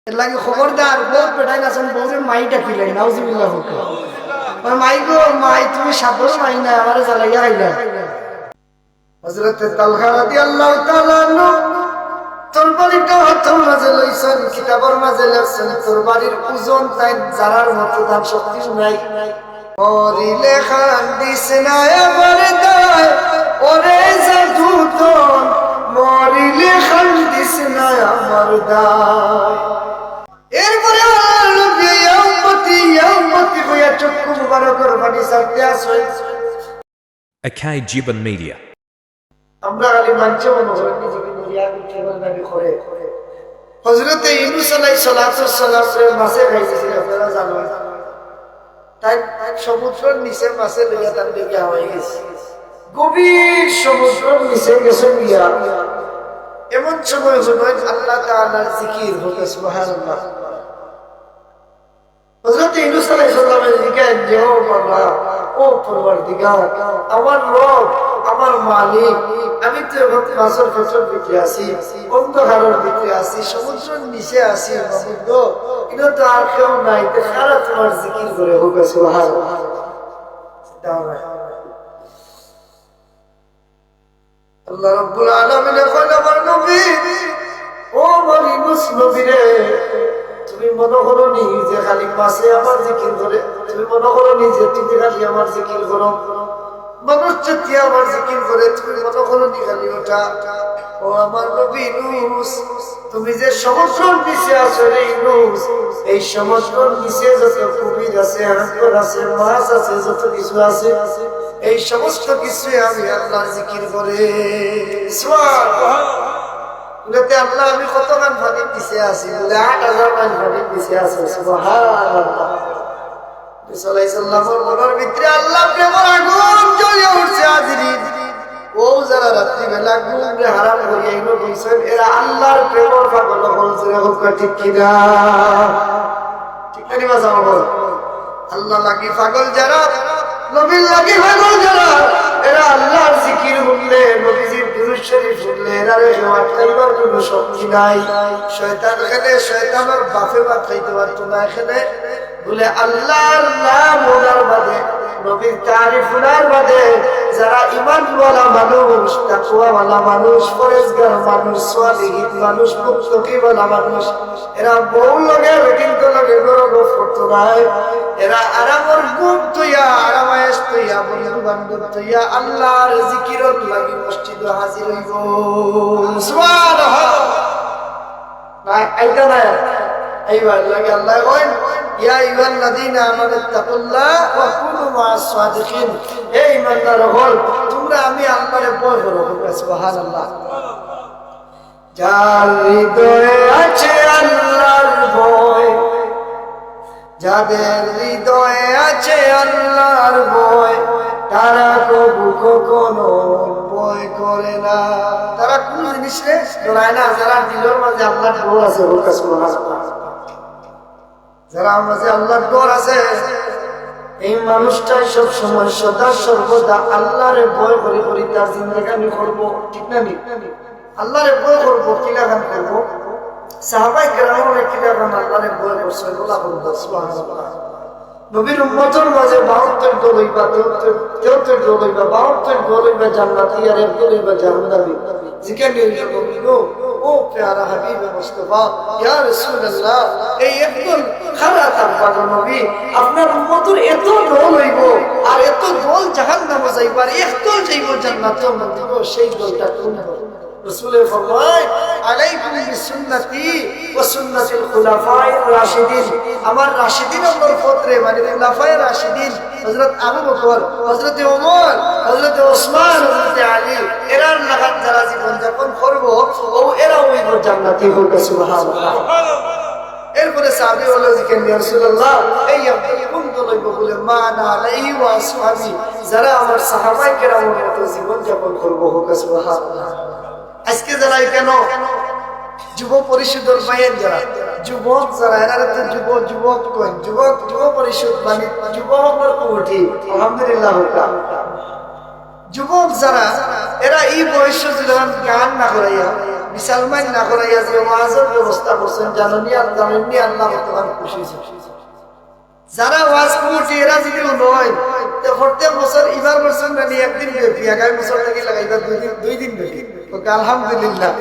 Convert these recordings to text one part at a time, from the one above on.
এর লাগে খবরদার বউ পেটাই না শুন বউরে মাইটা কিলাই নাউজুবিল্লাহ হোক ওই মাই গো মাই তুমি সাদর মাই না আমারে জ্বালাইয়া আইলা হযরত তালহা রাদিয়াল্লাহু তাআলা আনহু তরবারিটা হাতের মাঝে লইছেন কিতাবের মাঝে লেখছেন তরবারির ওজন তাই জারার মতো দাম শক্তি নাই মরিলে খান্দিস না আমার দায় ওরে জাদুতন মরিলে খান্দিস না আমার দায় এরপরে আল্লাহর নবী ইয়া উম্মতি হইয়া চক্ষু মুবারকের পানি ছাড়তে আসে Akai Jiban Media. আমরা খালি মানছে মনে হয় নিজেকে দুনিয়া করতে বলবি করে হযরত ইউনূস আলাইহিস সালাতু ওয়াসসালামের মাছে খাইছিল আপনারা জানেন তাই সমুদ্রের নিচে মাছে লইয়া তার দিকে হয়ে গেছে গভীর সমুদ্রের নিচে গেছে গিয়া এমন সময় হলো আল্লাহ তাআলার জিকির হতে সুবহানাল্লাহ হযরত ইউনূস আলাইহিস সালামের জিকির যে ও আল্লাহ ও পরওয়ারদিগার আমার রব আমার মালিক আমি তো এখন মাছের পেটের ভিতরে আছি অন্ধকারের ভিতরে আছি সমুদ্রের নিচে আছি মাবুদ কিন্তু তো আর কেউ নাই তো সারা তোমার জিকির করে হোক সুবহানাল্লাহ আল্লাহ রাব্বুল আলামিন কইল আমার নবী ও আমার ইউনূস নবী রে তুমি মনে করো নি যে খালি মাছে আমার জিকির করে তুমি মনে করো নি যে তুমি খালি আমার জিকির করো মানুষ যদি আমার জিকির করে তুমি মনে করো নি খালি ওটা ও আমার নবী ইউনূস তুমি যে সমুদ্রের নিচে আছো রে ইউনূস এই সমুদ্রের নিচে যত কুমির আছে হাঙ্গর আছে মাছ আছে যত কিছু আছে এই সমস্ত কিছু আমি আল্লাহর জিকির করে সুবহানাল্লাহ বলতে আল্লাহ আমি কত গান পানি দিতে আছি বলে 8000 গান পানি দিতে আছে সুবহানাল্লাহ সাল্লাল্লাহু আলাইহি ভিতরে আল্লাহ প্রেমের আগুন জ্বলে উঠছে হাজিরিন ও যারা রাত্রি বেলা ঘুমরে হারাম করিয়া ইনো বইছেন এরা আল্লাহর প্রেমের পাগল হলছে হোক ঠিক কিনা ঠিক না বাবা বল আল্লাহ লাগি পাগল যারা নবী লাগি পাগল যারা এরা আল্লাহর জিকির বললে নবীজির দুরূদ শরীফ বললে এরা রেওয়াত করার কোনো শক্তি নাই শয়তান খেলে শয়তানের বাপে বাপ খাইতে পারতো না এখানে বলে আল্লাহর নাম ওনার বাদে নবীর তারিফ ওনার বাদে যারা ঈমানওয়ালা মানুষ তাকওয়াওয়ালা মানুষ পরহেজগার মানুষ সালিহিন মানুষ মুত্তাকিওয়ালা মানুষ এরা বহু লগে কিন্তু লগে গরব করতে নাই এরা আরামর গুম তুইয়া আরামায়েশ তুইয়া বন্ধু বান্ধব তুইয়া আল্লাহর জিকিরত লাগি মসজিদে হাজির হইব সুবহানাল্লাহ না আইতা না আইবা লাগে আল্লাহ কইন ইয়া আইয়ুহাল্লাযীনা আমানু তাকুল্লাহ ওয়া কুনু মা'আস সাদিকিন হে ঈমানদারগণ তোমরা আমি আল্লাহরে ভয় করো সুবহানাল্লাহ যার হৃদয়ে আছে আল্লাহর ভয় যাদের হৃদয়ে আছে আল্লাহর ভয় তারা কখনো ভয় করে না তারা কোন জিনিসে ডরায় না যারা দিলের মাঝে আল্লাহর ভয় আছে সুবহানাল্লাহ যারা মাঝে আল্লাহর ডর আছে এই মানুষটাই সব সময় সদা সর্বদা আল্লাহর ভয় করে করে তার জিন্দেগানি করব ঠিক না নি আল্লাহর ভয় করব কি লাগান করব সাহাবায়ে কেরামের কি লাগান আল্লাহর ভয় করছে বলা বলতো সুবহানাল্লাহ নবীর উম্মতের মাঝে 72 দল হইবা 73 দল হইবা 72 দল হইবা জান্নাতি আর এক দল হইবা জাহান্নামী জিকির নিয়ে বললো ও প্যারা হাবিব মুস্তাফা ইয়া রাসূলুল্লাহ এই একদল খারাতাম পাগল নবী আপনার উম্মতের এত দল হইব আর এত দল জাহান্নামে যাইবার এক দল যাইব জান্নাতে মন্দির সেই দলটা কোন রাসূল ফরমায় আলাইকুম বিসুন্নতি ওয়া সুন্নাতিল খুলাফায়ে রাশিদিন আমার রাশিদিনের পত্রে মানে খুলাফায়ে রাশিদিন হযরত আবু বকর হযরত ওমর হযরত ওসমান হযরত আলী এরার লাগান যারা জীবন যাপন করব ও এরা হইব জান্নাতি হোক সুবহানাল্লাহ এরপরে সাহাবী বলল যে রাসূলুল্লাহ এই আপনি কোন দল হইব বলে মানা আলাইহি ওয়া আসহাবি যারা আমার সাহাবায়ে কেরামের মতো জীবন যাপন করব হোক সুবহানাল্লাহ আজকে যারা কেন যুব পরিষদের বাইরে যারা যুবক যারা এরা তো যুবক কই যুবক যুব পরিষদ মানে যুবকদের কমিটি আলহামদুলিল্লাহ যুবক যারা এরা এই বয়সে যখন গান না করাইয়া মুসলমান না করাইয়া যে ওয়াজের ব্যবস্থা করছেন জানেননি আর জানেননি আল্লাহ তোমার খুশি হয়েছে। যারা ওয়াজ কমিটি এরা যদি নয় তো প্রত্যেক বছর এবার বছর না নিয়ে একদিন ব্যাপী আগামী বছর থেকে লাগাইবার দুই দিন ব্যাপী। ওকে আলহামদুলিল্লাহ।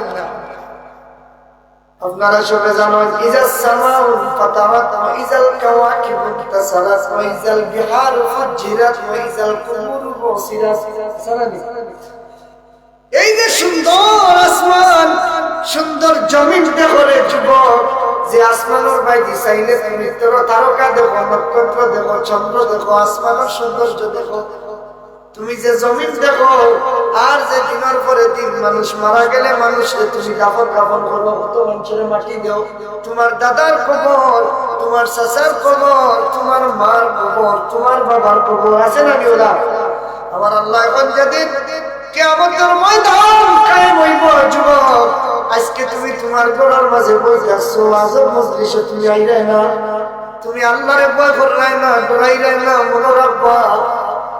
আপনারা সবাই জানেন ইজাস সামাউ ফাতারাত ওয়া ইজাল কাওয়াকিবু তাসারাত ওয়া ইজাল বিহারু ফুজিরাত ওয়া ইজাল কুবুরু বুসিরাত। এই যে সুন্দর আসমান সুন্দর জমিন দেখো রে যুবক, যে আসমানের বাইরে চাইলে তুমি তারকা দেখো, নক্ষত্র দেখো, চন্দ্র দেখো, আসমানের সৌন্দর্য দেখো। তুমি যে জমিন দেখো আর যে দিনের পরে দিন মানুষ মারা গেলে মানুষকে তুমি কাপড় করো, কত মানুষের মাটি দাও। তোমার দাদার কবর, তোমার চাচার কবর, তোমার মার কবর, তোমার বাবার কবর আছে না ওরা? আমার আল্লাহ এখন যেদিন কিয়ামতের ময়দান কায়েম হইব যুবক, আজকে তুমি তোমার ঘরের মাঝে বসে আছো, আজব মজলিসে তুমি আইরাই না, তুমি আল্লাহরে ভয় করলাই না, ডরাইলাই না। মনে রাখবা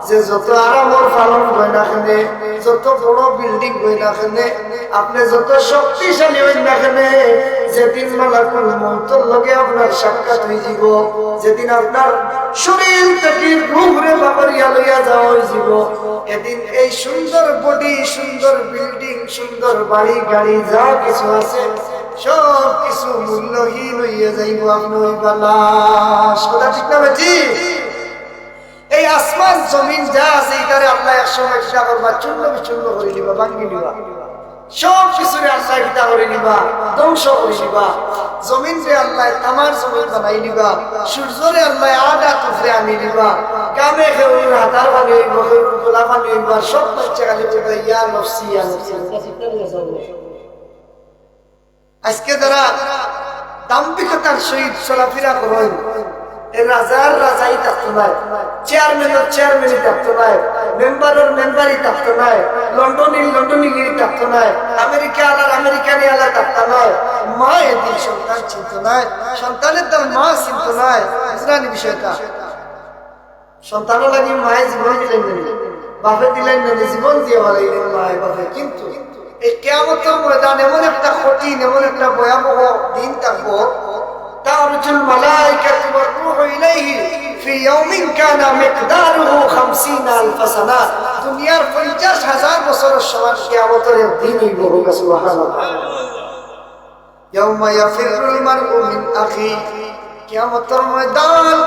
যে যত আরামর পালন হয় না কেনে, যত বড় বিল্ডিং হয় না কেনে, আপনি যত শক্তিশালী হই না কেনে, যেদিন মালাকুল মউতের লগে আপনার সাক্ষাৎ হয়ে যাব, যেদিন আপনার শরীর থেকে রূহরে বাবারিয়া লইয়া যাওয়া হয়ে যাব, এদিন এই সুন্দর বডি, সুন্দর বিল্ডিং, সুন্দর বাড়ি গাড়ি যা কিছু আছে সব কিছু মূল্যহীন হইয়া যাইব। আপনি হইবা লাশ। কথা ঠিক না বেজি? এই আসমান জমিন যা আছে এটারে আল্লাহ একসময় কিতা করবা, চূর্ণ বিচূর্ণ করে নিবা, ভাঙ্গি নিবা, সব কিছুরে আল্লাহ কিতা করে নিবা, ধ্বংস করে নিবা। জমিন রে আল্লাহ তামার জমিন বানাই নিবা, সূর্যরে আল্লাহ আদা তুফরে আনি নিবা, কামে খেউর হাতার বানিয়ে হইব, খেউর গোলা বানিয়ে হইব, সব বাচ্চা খালি বলবে ইয়া নফসি ইয়া নফসি। আজকে যারা দাম্ভিকতার সহিত চলাফেরা করেন, রাজার রাজাই থাকতো নাই, চেয়ারম্যানের চেয়ারম্যানই থাকতো নাই, মেম্বারের মেম্বারই থাকতো নাই, লন্ডনি থাকতো নাই, আমেরিকা আলার আমেরিকানি আলা থাকতো নাই। মা এদিন সন্তান চিনত নাই, সন্তানের তার মা চিনত নাই। বুঝলেন বিষয়টা? সন্তানও লাগি মায়ে জীবন দিলেন না, বাপে দিলেন না, জীবন দিয়ে বলাইলেন মায়ে বাপে। কিন্তু এই কিয়ামতের ময়দান এমন একটা কঠিন, এমন একটা ভয়াবহ দিন থাকবো, تعرج الملائكة والروح إليه في يوم كان مقداره 50,000 سنة। দুনিয়ার 50,000 বছরের সমান কিয়ামতের দিনই বহু। সুবহানাল্লাহ। يوم يفر المرء من أخيه। কিয়ামতের ময়দান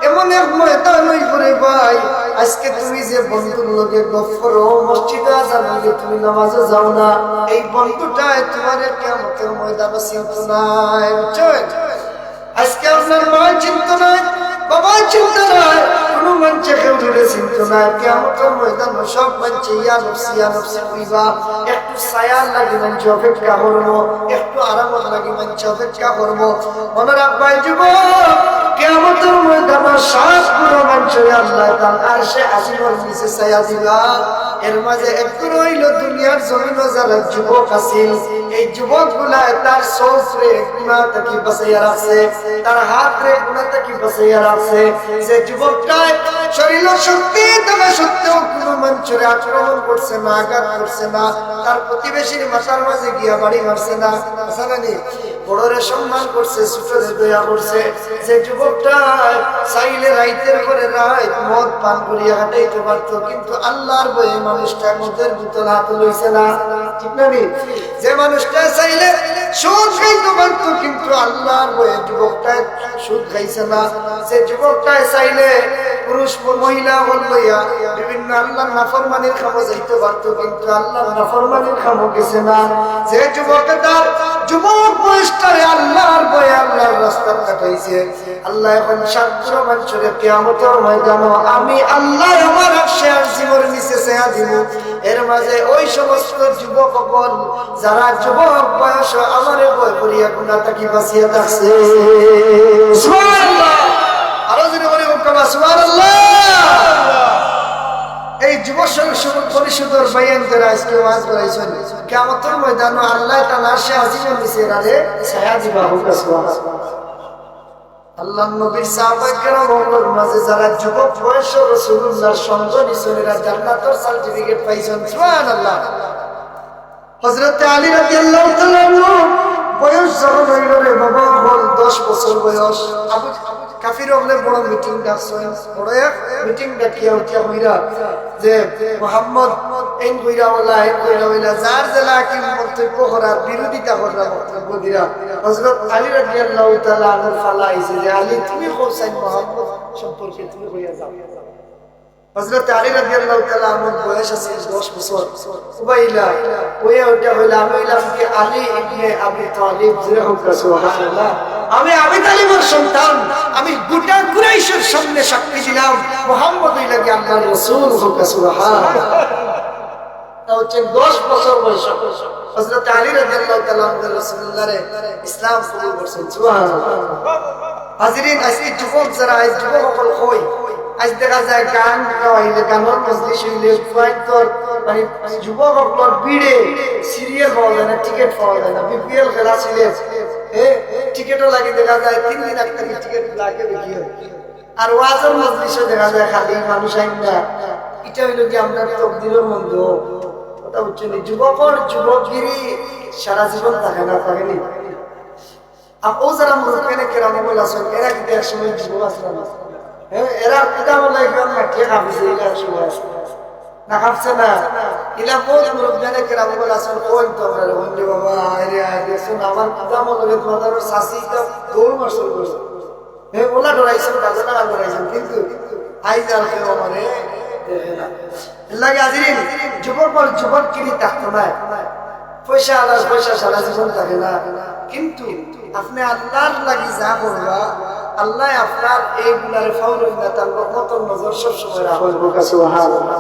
এমন এক ময়দান হইবে ভাই, আজকে তুমি যে বন্ধুর লগে গফর মসজিদে আজান হইলে তুমি নামাজে যাও না, এই বন্ধুটাই তোমার কিয়ামতের ময়দানে চিন্তা নাই। বুঝছেন? আজকে আপনার মা চিন্তা নাই, বাবা চিন্তা নাই, কোনো মানুষে কেউ ধরে চিন্তা নাই। কিয়ামতের ময়দান সব মানুষ ইয়া নফসি হইবা। একটু ছায়ার লাগি মানুষ অপেক্ষা করবো, একটু আরামের লাগি মানুষ অপেক্ষা করবো। মনে রাখবাই যুবক, কিয়ামতের ময়দান সাত পুরো মানুষের আল্লাহ তাআলা আরশে আজিমের নিচে ছায়া দিবা। এর মাঝে একটু রইল দুনিয়ার জমিনে যারা যুবক আছিল, এই যুবকগুলা তার চোখে গুনাহ থেকে বাঁচাইয়া রাখছে, তার হাতে গুনাহ থেকে বাঁচাইয়া রাখছে। যে যুবকটা শরীর শক্তি থাকা সত্ত্বেও কোনো মানুষের আক্রমণ করছে না, আঘাত করছে না, তার প্রতিবেশীর মাথার মাঝে গিয়া বাড়ি মারছে না, জানেনি বড়রে সম্মান করছে, ছোটরে দয়া করছে। যে যুবকটা চাইলে রাইতের পরে রাত মদ পান করিয়া হাঁটাইতে পারত, কিন্তু আল্লাহর ভয়ে মানুষটা মদের বোতল হাতে লইছে না। ঠিক না? যে মানুষটা চাইলে সুদ খাইতে পারত, কিন্তু আল্লাহর ভয়ে যুবকটা সুদ খাইছে না। যে যুবকটা চাইলে পুরুষ মহিলা লইয়া বিভিন্ন আল্লাহর নাফরমানির খামো যাইতে পারত, কিন্তু আল্লাহর নাফরমানির খামো গেছে না। যে যুবকটা যুবক বয়সটারে আল্লাহর ভয়ে আল্লাহর রাস্তা কাটাইছে, আল্লাহ এখন সাতপুরো মানুষের কিয়ামতের ময়দানে আমি আল্লাহ আমার আরশে আজিমের নিচে ছায়া দিব। এর মাঝে ওই সমস্ত যুবকগণ যারা যুবক বয়স আমারে ভয় করিয়া গুনাহ থেকে বাঁচিয়া থাকছে। সুবহানাল্লাহ। আরো জোরে বলি সুবহানাল্লাহ। এই যুব পরিষদের বায়ান করে আজকে ওয়াজ করাইছেন, কিয়ামতের ময়দানে আল্লাহ তাআলা আরশে আজিমের নিচে রারে ছায়া দিবা। সুবহানাল্লাহ। আল্লাহর নবীর সাহাবায়ে কেরামের মাঝে যারা যুবক বয়সে রাসূলুল্লাহর সঙ্গ নিছেন, এরা জান্নাতের সার্টিফিকেট পাইছেন। সুবহানাল্লাহ। হযরত আলী রাদিয়াল্লাহু তাআলা বয়স যখন হইল রে বাবা, হল 10 বছর বয়স। আবু কাফির হলে বড় মিটিং ডাকছেন, বড় এক মিটিং ডাকিয়া উঠিয়া হইরা যে মুহাম্মদ এই হইরা ওলা এই হইরা হইলা যার জেলা কি মন্তব্য করার বিরোধিতা করার বক্তব্য দিরা হযরত আলী রাদিয়াল্লাহু তাআলা আনহু ফালাইছে যে আলী তুমি হোসেন মুহাম্মদ সম্পর্কে তুমি হইয়া যাও। হযরত আলী রাদিয়াল্লাহু তাআলা আমার বয়স আছে 10 বছর। উবাইলা ওয়া ওটা হইলা আমি হইলাম কি আলী ইবনে আবি তালিব সুবহানাল্লাহ। আমি আবি তালিবের সন্তান, আমি গোটা কুরাইশের সামনে সাক্ষী দিলাম মুহাম্মদ হইলা কি আল্লাহর রাসূল সুবহানাল্লাহ। তাও 10 বছর বয়স হযরত আলী রাদিয়াল্লাহু তাআলা রাসূলুল্লাহরে ইসলাম কবুল করেছেন সুবহানাল্লাহ। হাজিরিন, আজকে যুবক যারা আজ যুবক সকল কই আজ দেখা যায় গান গাইলে গানের মজলিস হইলে ফাইতর মানে যুবক সকল ভিড়ে সিরিয়াল পাওয়া যায় না, টিকিট পাওয়া যায় না। বিপিএল খেলা ছিল টিকিটও লাগে, দেখা যায় 3 দিন আগে থেকে টিকিট লাগে বেশি। আর ওয়াজের মজলিসে দেখা যায় খালি মানুষ আইন না। এটা হইলো কি আমরা তকদিরের মন্দ কথা হচ্ছে না। যুবকর যুবকগিরি সারা জীবন থাকে না, থাকেনি। আর ও যারা মুরব্বিনে কেরাম বলে আছেন এরা কিন্তু এক সময় যুবক আসলে না। এরা এটা বলে একদম মাটিয়ে খাবিছে, এরা সময় আছে না, খাবছে না। এরা বহুত মুরব্বিনে কেরাম বলে আছেন কোন তো আমরা বন্ধু বাবা আরে আরে শুন আমার কথা মনে তোমাদের শাসিটা দৌড় মারছিল বসে ওলা ডরাইছেন বাজনা গান ডরাইছেন, কিন্তু আইজ আর কেউ আমারে দেখে না। লাগে হাজিরিন, যুবকর যুবকগিরি থাকতো না, পয়সা আলার পয়সা সারা জীবন থাকে না। কিন্তু আপনি আল্লাহর লাগি যা করবা আল্লাহ আপনার এই গুনারে ফাউলুন না, তার রহমতের নজর সব সময় রাখবে সুবহানাল্লাহ।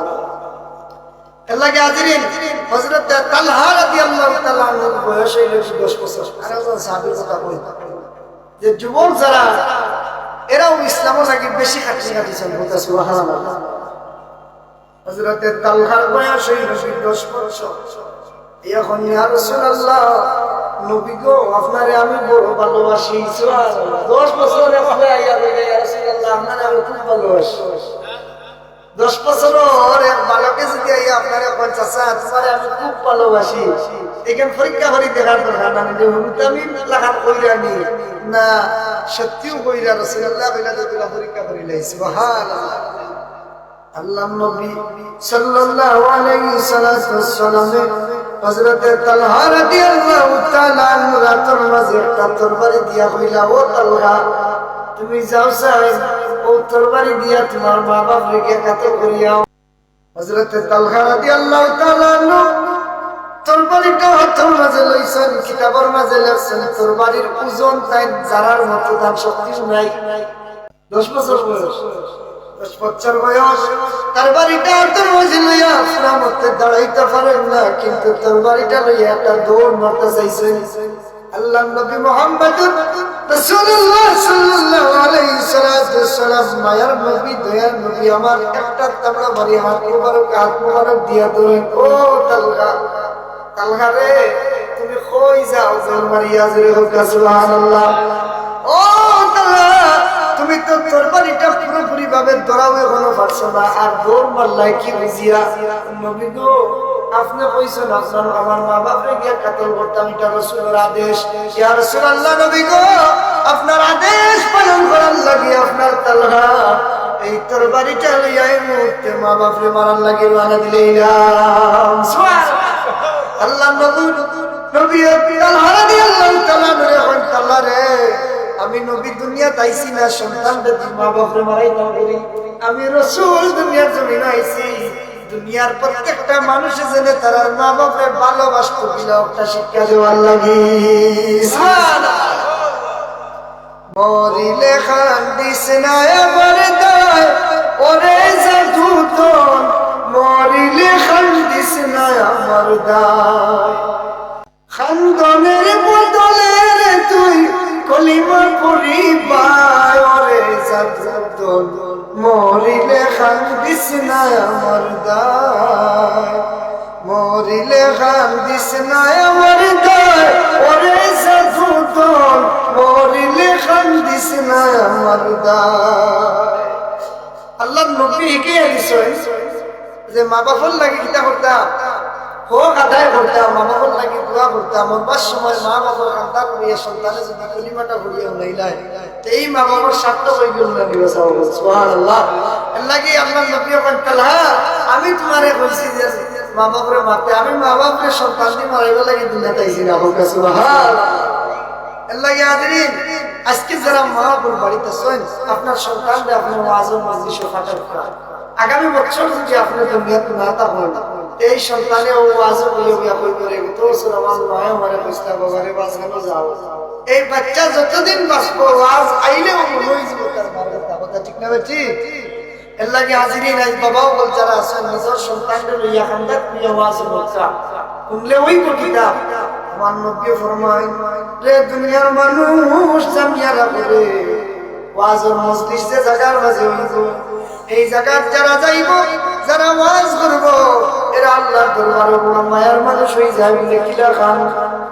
এর লাগে হাজিরিন, হযরত তালহা রাদিয়াল্লাহু তাআলা আনহু বয়স হইল 10 বছর। আর একজন সাহাবীর কথা কই যে যুবক যারা এরাও ইসলামের লাগি বেশি খাটিয়েছেন সুবহানাল্লাহ। হযরত তালহার বয়স হইল 10 বছর। এখন ইয়া রাসূলুল্লাহ নবী গো আপনারে আমি বড় ভালোবাসি সুবহানাল্লাহ। 10 বছর আপনি আইয়া বলে ইয়া রাসূলুল্লাহ আপনারে আমি খুব ভালোবাসি। 10 বছর এক বালকে যদি আইয়া আপনারে কোন চাচা তোমারে আমি খুব ভালোবাসি, এখন পরীক্ষা করি দেখার দরকার না যে হুনতামি লাগান কইরানি না সত্যিও কইরা রাসূলুল্লাহ কইলা দিলা পরীক্ষা করিলাই সুবহানাল্লাহ। আল্লাহ নবী সাল্লাল্লাহু আলাইহি ওয়াসাল্লাম হযরত তালহা রাদিয়াল্লাহু তাআলা আনহু রাতের মাঝে একটা তরবারি দিয়া কইলা ও তালহা তুমি যাও সাহেব ও তরবারি দিয়া তোমার মা বাপকে কাতে করিয়াও। হযরত তালহা রাদিয়াল্লাহু তাআলা আনহু তরবারিটা হাতের মাঝে লইছেন, কিতাবের মাঝে লেখছেন তরবারির ওজন তাই জারার মতো দাম শক্তি নাই। 10 বছর বয়স, 10 বছর বয়স তরবারিটা হাতের মাঝে লইয়া আপনার মধ্যে দাঁড়াইতে পারেন না, কিন্তু তরবারিটা লইয়া একটা দৌড় মারতে চাইছেন। আল্লাহ নবী মুহাম্মদুর রাসূলুল্লাহ সাল্লাল্লাহু আলাইহি ওয়াসাল্লাম মায়ার নবী দয়ার নবী আমার একটা তাবড়া মারি হাত মোবারক দিয়া ধরেন ও তালহা, তালহা রে তুমি কই যাও জোর মারিয়া জোরে হোক সুবহানাল্লাহ। ও তালহা তুমি তো তরবারিটা পুরোপুরি ভাবে ধরাও এখনো পারছো না, আর দৌড় মারলাই কি বুঝিয়া? নবী গো আপনি কইছেন আপনার আমার মা বাপরে গিয়া কাতল করতাম, এটা রাসূলের আদেশ। ইয়া রাসূলুল্লাহ নবী গো আপনার আদেশ পালন করার লাগি আপনার তালহা এই তরবারিটা লইয়া এই মুহূর্তে মা বাপরে মারার লাগি রওনা দিলাম সুবহানাল্লাহ। আল্লাহ নবী তালহা রাদিয়াল্লাহু তাআলা এখন তালহা রে আমি নবী দুনিয়া তাইছি না সন্তানদের মা বাপরে মারাইতাম বলি, আমি রাসূল দুনিয়ার জমিনে আইছি দুনিয়ার প্রত্যেকটা মানুষের জন্য তার মা বাপরে ভালোবাসতো কিনা একটা শিক্ষা দেওয়ার লাগি সুবহানাল্লাহ। মরিলে খান্দিস না আমার দায় ওরে জাদুতন, মরিলে খান্দিস না আমার দায়, খান্দনের বদলে রে তুই কলিমা পড়িবাই ওরে জাদুতন, মরিলে খান্দিস না আমার দায়, মরিলে খান্দিস না আমার দায় ওরে জাদুতন, মরিলে খান্দিস না আমার দায়। আল্লাহ নবী কে আইছেন যে মা বাপর লাগি কিতা করতা হোক আদায় করতাম, মা বাবার লাগি দোয়া করতাম। মরবার সময় মা বাবার কান্দা করিয়া সন্তানে যদি কলিমাটা করিয়া উনাইলাই, এই মা বাবার স্বার্থ হয়ে গেল না দিবস। সুবহানাল্লাহ। এর লাগি আপনার নবী বলেন, হ্যাঁ আমি তোমারে বলছি যে মা বাপরে মারতে, আমি মা বাপরে সন্তান দিয়ে মারাইবার লাগি দুনিয়াতে আইছি না। সুবহানাল্লাহ। এর লাগি হাজরিন, আজকে যারা মা বাবার বাড়িতে আছেন, আপনার সন্তানদের আপনার ওয়াজের মজলিসে ফাটার করা। আগামী বছর যদি আপনার দুনিয়াতে না থাকেন, এই সন্তানে ও ওয়াজের বইয়া বই করে তো আমার মায় আমারে কইস্তা বাবারে বাঁচানো যাও। এই বাচ্চা যতদিন বাঁচবো ওয়াজ আইলেও মনে হইছিল তার মার কথা, ঠিক না বেটি? এর লাগে হাজিরিন, আজ বাবাও বল যারা আছেন নিজের সন্তানদের লইয়া খান্দাত প্রিয় ওয়াজের বলছা শুনলে ওই কিতাব আমার নবী ফরমায়, রে দুনিয়ার মানুষ জামিয়ারা করে ওয়াজের মজলিস যে জায়গার মাঝে হইব, এই জায়গার যারা যাইব, যারা ওয়াজ করব, এরা আল্লাহর দরবারে বড় মায়ার মানুষ হয়ে যায়। বলে কিলা খান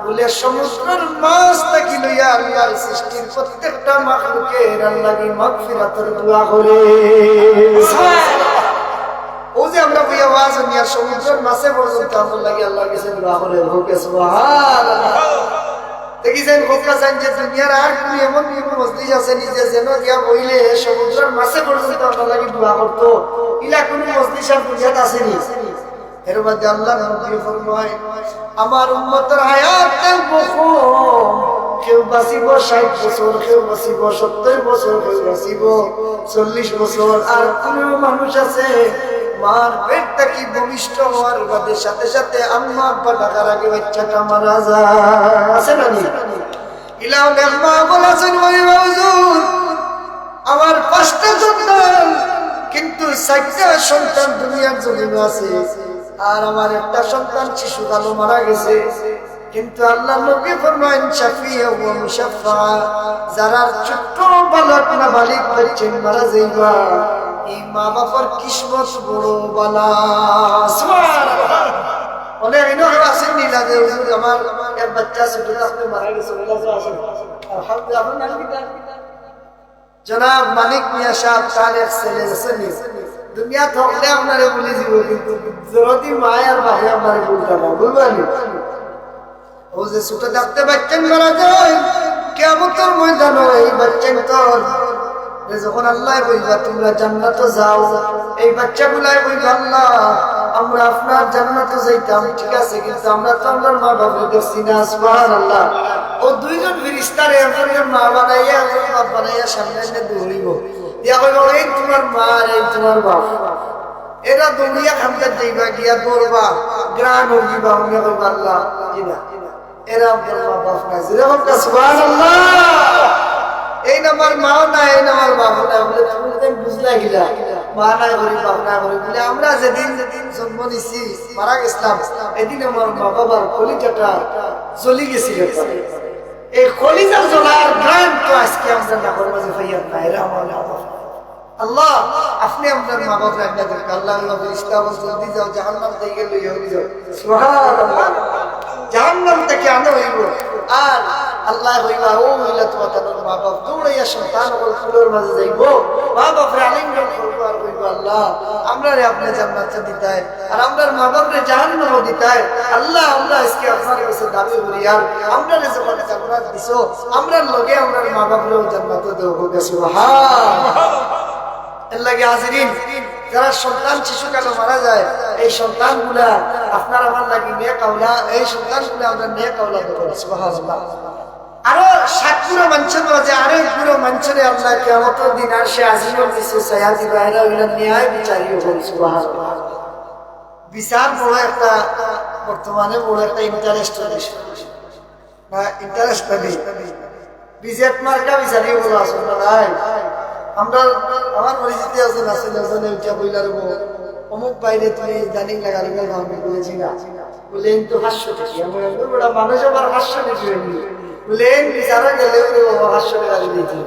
বলে সমুদ্রের মাছ থেকে লইয়া আল্লাহর সৃষ্টির প্রত্যেকটা মাখলুকের আল্লাহকে মাগফিরাতের দোয়া করে। ও যে আমরা বইয়া ওয়াজ নিয়া সমুদ্রের মাছে পর্যন্ত আমরা লাগি আল্লাহর কাছে দোয়া করে। হোকে সুবহানাল্লাহ। দেখিছেন খোকা চান যে দুনিয়ার আর কোন এমন মজলিস আছে নিজে যেন গিয়া বইলে সমুদ্রের মাছে পর্যন্ত আমরা লাগি দোয়া করতো, ইলা কোন মজলিস আর দুনিয়াতে আসেনি। এর মধ্যে আল্লাহ নবী ফরমায়, আমার উম্মতের হায়াত বহু, কেউ বাঁচিব 60 বছর, কেউ বাঁচিব 70 বছর, কেউ বাঁচিব 40 বছর। আর কোন মানুষ আছে মার পেটটা কি ভূমিষ্ঠ হওয়ার বাদে সাথে সাথে আম্মা আব্বা ডাকার আগে বাচ্চাটা মারা যায়, আছে না? ইলাও দেখমা বলেছেন ওই হুজুর, আমার 5টা সন্তান, কিন্তু 4টা সন্তান দুনিয়ার জমিনে আছে, আর আমার একটা সন্তান শিশুকালে মারা গেছে। কিন্তু আল্লাহ নবী ফরমায়েন, শাফিয়া ওয়া মুশাফফা, যারা ছোট বালক না বালিক বাচ্চা মারা যাইবা, এই মা বাবার কিসমত বড় বালা। সুবহানাল্লাহ। অনেক ইনহ আসেন নি লাগে হুজুর আমার এক বাচ্চা ছোট থাকতে মারা গেছে, বলা আছে আলহামদুলিল্লাহ। আপনার নাম কি? জনাব মানিক মিয়া সাহেব, তার এক ছেলে আছে নি, দুনিয়া থাকলে আপনারে বলে দিব, কিন্তু যদি মায় আর ভাই আপনারে বলতে না, বুঝবেন? ও যে ছোট থাকতে বাচ্চা মারা যায়, কিয়ামতের ময়দানে এই বাচ্চা তোর যখন আল্লাহ বলবা তোমরা জান্নাতে যাও, এই বাচ্চাগুলাই বলবে, আল্লাহ আমরা আপনার জান্নাতে যাইতাম, ঠিক আছে, কিন্তু আমরা তো আমার মা বাবা দেখছি না। সুবহানাল্লাহ। ও দুইজন ফেরেশতারে একজন মা বানাইয়া একজন বাপ বানাইয়া সামনে এনে দৌড়িব, দিয়া কইব, এই তোমার মা আর এই তোমার বাপ। এরা দৌড়িয়া খামতে যাইবা, গিয়া দৌড়বা, গ্রান হইবা, উনিয়া কইবা আল্লাহ জিনা এরা আমার মা বাপ না। যেরকম সুবহানাল্লাহ। এই নাম্বার মাও না, এই নাম্বার বাবা না, বলে তুমি বুঝলা গিলা, মা নাই করি বাপ না করি বলে আমরা যেদিন জন্ম নিছি মারা গেছিলাম, এদিন আমার মা বাবার কলিজাটা জ্বলি গেছিল। এই কলিজা জ্বলার গান তো আজকে আমরা না করবো যে ভাইয়া না, এরা আমার মা বাবা। আল্লাহ আপনি আপনার মা বাপ রাখা দরকার। আল্লাহ ফেরেশতা বলতে জলদি যাও, জাহান্নাম থেকে লইয়া হয়ে যাও। সুবহানাল্লাহ। জাহান্নাম থেকে আনা হইব, আর আল্লাহ হইবা ও হইলা তোমার মা বাপ দৌড়াইয়া সন্তান ফুলের মাঝে যাইব, মা বাপরে আলিঙ্গন করবো আর হইব, আল্লাহ আমরা রে আপনি জান্নাতটা দিতায়, আর আমরা মা বাপরে জাহান্নামও দিতায়। আল্লাহ আমরা আজকে আপনার কাছে দাবি করি, আর আমরা যখন জান্নাত দিছো, আমরা লগে আমরা মা বাপরেও জান্নাত দেব। সুবহানাল্লাহ। এর লাগে হাজিরিন, যারা সন্তান শিশুকালে মারা যায়, এই সন্তানগুলা আপনার আমার লাগি নেক আওলা, এই সন্তানগুলা আমরা নেক আওলা দেব। সুবহানাল্লাহ। আরো 7 গুণা মানুষের মাঝে আরেক গুণা মানুষের আল্লাহ কিয়ামতের দিন আর সে আজিমত দিছে, সায়াতি বাইরা হইলা ন্যায় বিচারী হবেন। সুবহানাল্লাহ। বিচার বড় একটা বর্তমানে বড় একটা ইন্টারেস্টের বিষয় না, ইন্টারেস্ট নেই। বিজেপি মার্কা বিচারী বলা আসল না ভাই। আমরা আমার পরিচিতি আছে আসলে ওজনে উঠা বইলার অমুক বাইরে তুমি জানি লাগালি আমি বলেছি না, বলেন তো 500 টাকা। আমরা বড় মানুষ আবার 500 টাকা বলেন, বিচারা গেলে 500 টাকা দিয়েছি,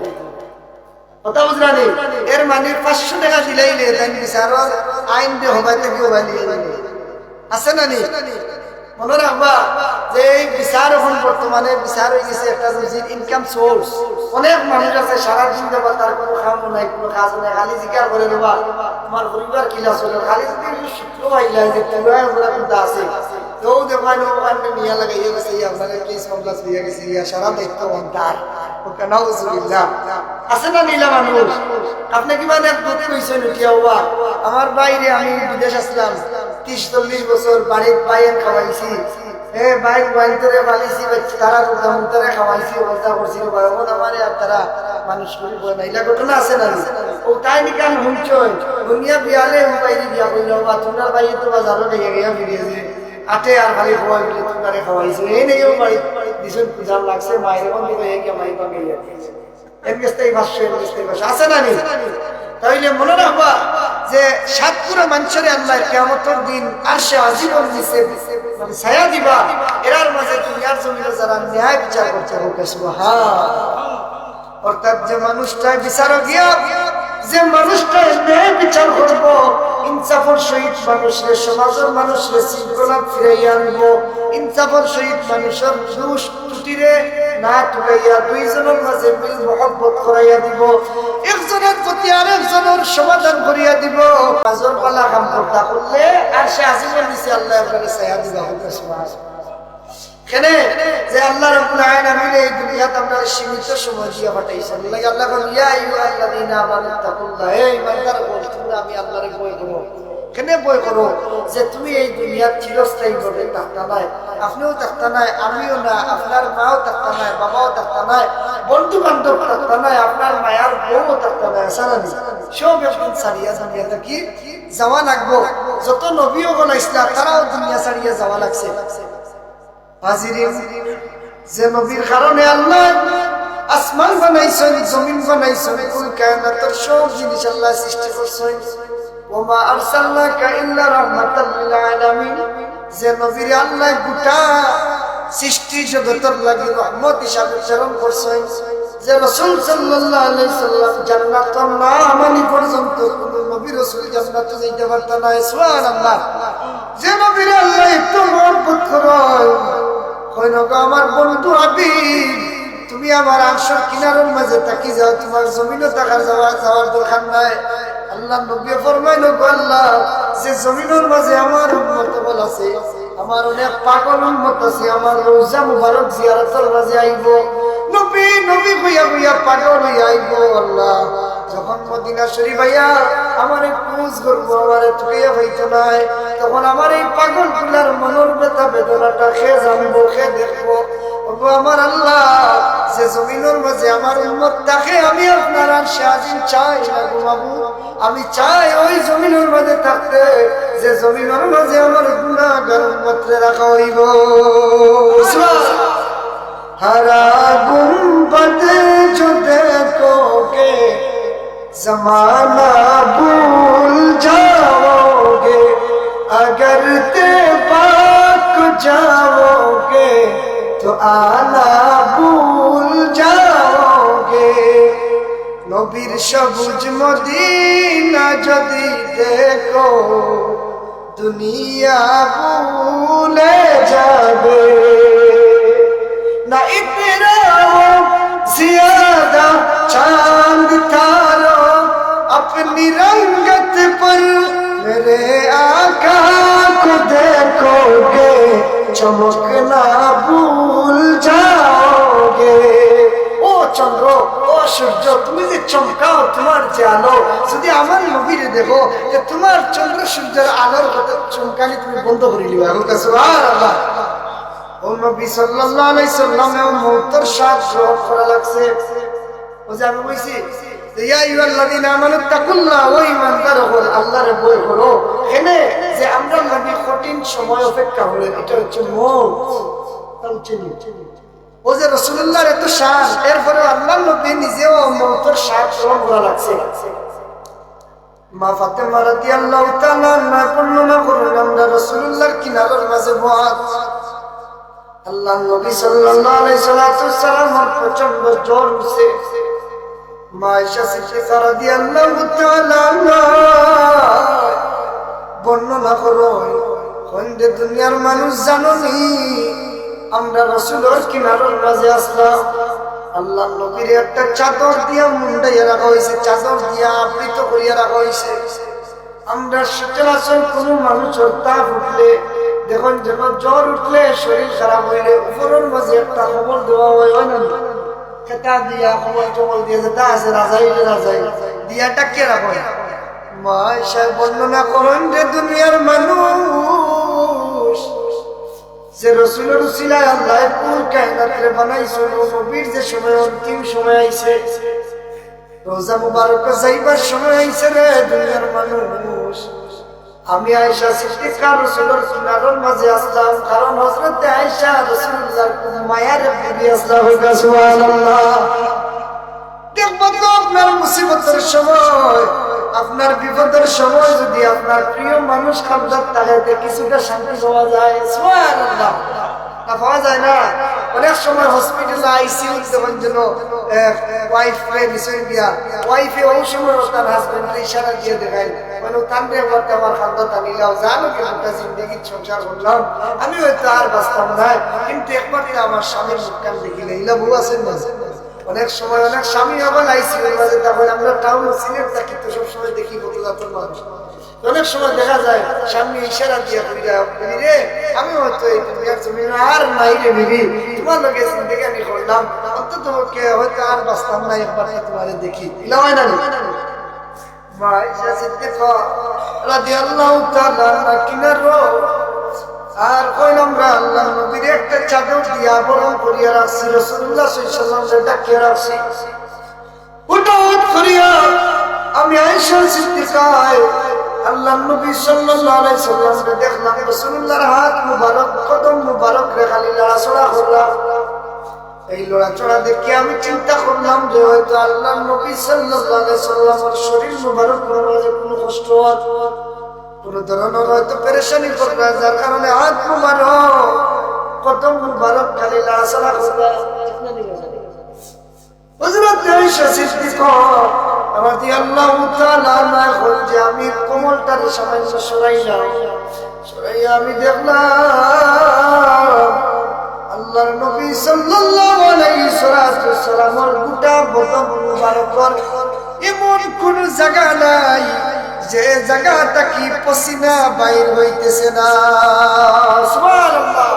কথা বুঝলানি? এর মানে 500 টাকা দিলেই দেন বিচার আইন দিয়ে হবাই থেকে হবাই নিয়ে যাবে, আছে না নি? মনে রাখবা যে এই বিচার এখন বর্তমানে বিচার হয়ে গেছে একটা রুজির ইনকাম সোর্স। অনেক মানুষ আছে সারাদিন দেবা, তার কোনো কামও নাই, কোনো কাজ নাই, খালি জিজ্ঞাসা করে দেবা তোমার পরিবার কিলা চলে, খালি যদি সূত্র পাইলা যে পুরা কিন্তু আছে তো দেখায় ওখানে নিয়ে লাগাইয়া গেছে আপনাদের কেস মামলা দিয়ে গেছে সারা দায়িত্ব অন্তার ওকে নাউজুবিল্লাহ আছে না নীলা মানুষ আপনি কি মানে দুধ কইছেন উঠিয়া হওয়া আমার বাইরে আমি বিদেশ আসলাম 30-40 বছর বাড়ির বাইরে খাওয়াইছি বাইক বাইরে বালিছি তারা উদামন্তরে খাওয়াইছি অবস্থা করছি বারবার আমার আর তারা মানুষ করি বই না এলা ঘটনা আছে না ও তাই নিকান হুঁচই দুনিয়া বিয়ালে বাইরে বিয়া কইলো বা তোমার বাইরে তো বাজারও নিয়ে গিয়া ফিরিয়েছে আটে আর খালি খাওয়াই বলে তোমারে খাওয়াইছে এই নেইও বাড়ি দিছুন পূজা লাগছে মায়ের বন্ধ হয়ে গিয়া মাই পাবে এর গেস্তাই ভাষ্য আছে না নি তাইলে মনে রাখবা যে সাতপুরা মানুষের আল্লাহ কিয়ামতের দিন আরশে আজীবন নিচে মানে ছায়া দিবা এরার মাঝে দুনিয়ার জমিনে যারা ন্যায় বিচার করতে হবে সুবহান অর্থাৎ যে মানুষটা বিচারক গিয়া যে মানুষটা ন্যায় বিচার করব ইনসাফের সহিত মানুষের সমাজের মানুষের শৃঙ্খলা ফিরাইয়া আনব ইনসাফের সহিত মানুষের দোষ ত্রুটিরে না তুলাইয়া দুইজনের মাঝে মিল মহব্বত করাইয়া দিব একজনের প্রতি আরেকজনের সমাধান করিয়া দিব মাজর পালা কাম করতে করলে আর সে আজীবন দিছে আল্লাহ আপনাকে ছায়া দিবা হবে সুবহানাল্লাহ কেন যে আল্লাহ রাব্বুল আলামিন এই দুনিয়াতে আপনার সীমিত সময় দিয়ে পাঠাইছেন লাগে আল্লাহ বলেন ইয়া আইয়ুহাল্লাযীনা আমানু তাকুল্লাহ হে ইমানদার তোমরা আমি আল্লাহরে ভয় করো কেন ভয় করো যে তুমি এই দুনিয়া চিরস্থায়ী ভাবে থাকতা নাই আপনিও থাকতা নাই আমিও না আপনার মাও থাকতা নাই বাবাও থাকতা নাই বন্ধু বান্ধব থাকতা নাই আপনার মায়ার বউও থাকতা নাই সারানি সব এখন সারিয়া সারিয়া থাকি যাওয়া লাগবো যত নবীও বলাইছিলেন তারাও দুনিয়া সারিয়া যাওয়া লাগছে হাজিরিন যে নবীর কারণে আল্লাহ আসমান বানাইছেন জমিন বানাইছেন কুল কায়নাতের সব জিনিস আল্লাহ সৃষ্টি করেছেন ওমা আরসালনাকা ইল্লা রাহমাতাল লিল আলামিন যে নবীর আল্লাহ গোটা সৃষ্টি জগতের লাগি রহমত হিসাবে প্রেরণ করেছেন যে রাসূল সাল্লাল্লাহু আলাইহি সাল্লাম জান্নাতের না মানি পর্যন্ত কোন নবী রাসূল জান্নাতে যাইতে পারতেন না সুবহানাল্লাহ যে নবীর আল্লাহ একটু মহব্বত করেন কইনগো আমার বন্ধু হাবিব তুমি আমার আরশের কিনারের মাঝে তাকি যাও তোমার জমিনে তাকার যাওয়ার দরকার নাই আল্লাহ নবী ফরমাইলো গো আল্লাহ যে জমিনের মাঝে আমার উম্মত বল আছে আমার অনেক পাগল উম্মত আছে আমার রওজা মুবারক জিয়ারতের মাঝে আইব নবী নবী হইয়া হইয়া পাগল হইয়া আইব আল্লাহ যখন মদিনা শরীফ আইয়া আমারে কুজ করব আমারে তুইয়া হইতো নাই তখন আমার এই পাগল গুলার মনের ব্যথা বেদনাটা খেয়ে জানবো খেয়ে দেখবো ওগো আমার আল্লাহ যে জমিনের মাঝে আমার উম্মত তাকে আমি আপনার আর শাহিন চাই না গো মাবুদ আমি চাই ওই জমিনের মাঝে থাকতে যে জমিনের মাঝে আমার গুনাহগার উম্মতরে রাখা হইব हरा गुंबद जो देखोगे जमाना भूल जाओगे अगर तेबाक जाओगे तो आना भूल जाओगे नबीर सबुज मदीना जदि देखो दुनिया भूले जाबे ना इतना ज्यादा चांद तारो अपनी रंगत पर मेरे आका को देखोगे चमकना भूल जाओगे ओ चंद्र ओ सूर्य তুমি যে চমকাও তোমার যে আলো যদি আমার নবীরে দেখো যে তোমার চন্দ্র সূর্যের আলোর কথা চমকানি তুমি বন্ধ করে দিবা সুবহানাল্লাহ ও নবী সাল্লাল্লাহু আলাইহি সাল্লামের মওতের সাথ গ্রহণ করা লাগছে ও যে আমি কইছি যে ইয়া আইয়ুহাল্লাযীনা আমানু তাকুল্লাহ ওয়া ঈমানদার হল আল্লাহর ভয় করো এখানে যে আমরা নবী কঠিন সময় অপেক্ষা হলেন এটা হচ্ছে মওত তাও চিনি ও যে রাসূলুল্লাহর এত শান এরপরে আল্লাহর নবী নিজেও মওতের সাথ গ্রহণ করা লাগছে মা ফাতেমা রাদিয়াল্লাহু তাআলা না বর্ণনা করেন আমরা রাসূলুল্লাহর কিনারার মাঝে বহাত আল্লাহ নবী সাল্লাল্লাহু আলাইহি সাল্লামের প্রচন্ড জ্বর উঠছে মা আয়েশা সিদ্দিকা রাদিয়াল্লাহু তাআলা বর্ণনা করেন কোনদের দুনিয়ার মানুষ জানোনি আমরা রাসূলের কিনারার মাঝে আসলাম আল্লাহ নবীর একটা চাদর দিয়া মুন্ডাইয়া রাখা হয়েছে চাদর দিয়া আবৃত করিয়া রাখা হয়েছে আমরা সচরাচর কোনো মানুষের তাপ উঠলে দেখুন যখন জ্বর উঠলে শরীর খারাপ হইলে উপরের মাঝে একটা খবর দেওয়া হয় না, খেতা দিয়া খবর টবল দিয়ে যেটা আছে রাজাই রাজাই দিয়া টাকিয়ে রাখো। মা সাহেব বর্ণনা করেন যে দুনিয়ার মানুষ যে রসুলের উসিলায় আল্লাহ কুল কায়নাতরে বানাইছিল, নবীর যে সময় অন্তিম সময় আইছে, রোজা মুবারক যাইবার সময় আইছে রে দুনিয়ার মানুষ। আমি আয়েশা সিদ্দিকা রাসূলের সুন্নাহর মাঝে আসলাম, কারণ হযরত আয়েশা রাসূলুল্লাহর মায়ার বিবি আসলাম। সুবহানাল্লাহ। দেখবো তো আপনার মুসিবতের সময়, আপনার বিপদের সময় যদি আপনার প্রিয় মানুষ খামদার তাহলে কিছুটা শান্তি পাওয়া যায়। সুবহানাল্লাহ। না পাওয়া যায় না? অনেক সময় হসপিটালে আইসিইউ দেওয়ার জন্য ওয়াইফ বিষয় দিয়া ওয়াইফে ওই সময় তার হাজবেন্ডের ইশারা দিয়ে দেখায় মানে তান্ডে করতে আমার খান্দা টানিলাও জানো কি একটা জিন্দগির সংসার করলাম আমি হয়তো আর বাঁচতাম না, কিন্তু একবার আমার স্বামীর মুখকান দেখিলে ইলা বউ আছেন না। অনেক সময় অনেক স্বামী আবার আইসিইউর মাঝে তখন আমরা টাউন সিলেট থাকি তো সবসময় দেখি কত যাত্রা মানুষ। অনেক সময় দেখা যায় সামনে ইশারা দিয়া রে আমি হয়তো এই দুনিয়ার জমিন আর নাই রে বিবি, তোমার লোকে জিন্দগি আমি করলাম অন্তত তোমাকে হয়তো আর বাঁচতাম না, একবার তোমার দেখি ইলা হয় না। মাইশা সিদ্দিকা রাদিয়াল্লাহু তাআলা আনহা কিনারো আর কইলাম আল্লাহ নবীর একটা চাদর দিয়া বরণ করিয়া রাখছি, রাসূলুল্লাহ সাল্লাল্লাহু আলাইহি ওয়াসাল্লাম ডাকিয়ে রাখছি। উঠত করিয়া আমি আয়েশা সিদ্দিকা আল্লাহ নবী সাল্লাল্লাহু আলাইহি ওয়াসাল্লামকে দেখলাম, রাসূলুল্লাহর হাত মুবারক কদম মুবারক রে খালি লড়াচড়া করলাম। এই লড়াচড়া দেখে আমি চিন্তা করলাম যে হয়তো আল্লাহ নবী সাল্লাল্লাহু আলাইহি ওয়াসাল্লামের শরীর মুবারক মাঝে কোনো কষ্ট কোনো ধরনের হয়তো পেরেশানি করবে, যার কারণে হাত মুবারক কদম মুবারক খালি লড়াচড়া করলাম। হযরত আয়েশা সিদ্দিকা রাদিয়াল্লাহু তাআলা আনহা যে আমি কোমলটার সামান্য সরাইয়া আমি দেখলাম আল্লাহর নবী সাল্লাল্লাহু আলাইহি ওয়াসাল্লামের গোটা বদন মুবারকর এমন কোন জায়গা নাই যে জায়গাটা কি পসিনা বাইর হইতেছে না। সুবহানাল্লাহ।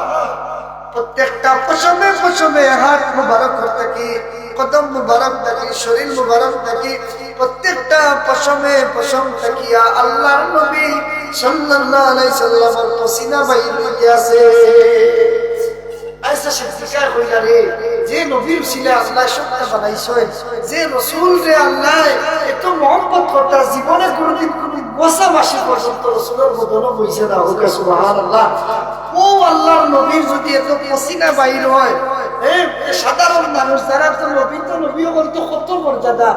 প্রত্যেকটা পশমে পশমে হাত মুবারক থাকি, কদম মুবারক থাকি, শরীর মুবারক থাকি, প্রত্যেকটা পশমে পশম থাকিয়া আল্লাহর নবী সাল্লাল্লাহু আলাইহি সাল্লামের পসিনা বাইর হইতে আছে। আয়েশা সিদ্দিকা কইলা রে যে নবীর ছিল আল্লাহ সত্তা বানাইছেন, যে রাসূল রে আল্লাহ এত মহব্বত করতা জীবনে কোনদিন কোন বসা মাসি পর্যন্ত রাসূলের বদনে বইছে না। ওকে সুবহানাল্লাহ। ও আল্লাহর নবীর যদি এত পসিনা বাইর হয়, সাধারণ মানুষ যারা তো নবীও বলতো কত মর্যাদা,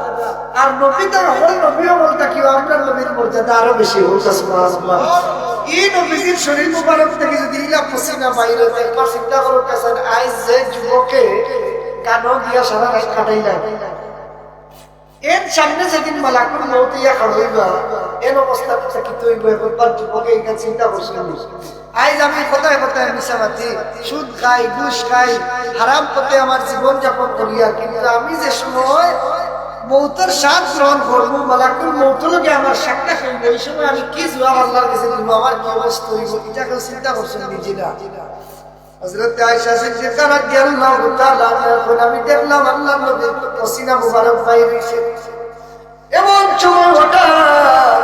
আর নবী তো হল নবীও বলতা কি আপনার নবীর মর্যাদা আরো বেশি। ওকে সুবহানাল্লাহ। এই নবীর শরীর মুবারক থেকে যদি ইলা পসিনা বাইরে হয়, একবার চিন্তা করো কাছেন আইজ যে যুবকে কানো দিয়া সারা রাত কাটাইলা, এর সামনে যেদিন মালাকুল মউত ইয়া খাড়াইবা এর অবস্থা কি হইব? একবার যুবকে এটা চিন্তা করছেন। আইজ আমি কোথায় কোথায় মিশামাতি সুদ খাই, ঘুষ খাই, হারাম পথে আমার জীবন যাপন করি, আর কিন্তু আমি যে সময় মৌতের স্বাদ গ্রহণ করবো, মালাকুল মৌত লোকে আমার সাক্ষাৎ হইব, এই সময় আমি কি জবাব আল্লাহর কাছে দিব, আমার কি অবস্থা হইব? এটা কেউ চিন্তা করছেন নিজেরা? হযরত আয়েশা সিদ্দিকা রাদিয়াল্লাহু তাআলা আনহা আমি দেখলাম আল্লাহর নবীর পসিনা মুবারক বাইর হইছে। এমন সময় হঠাৎ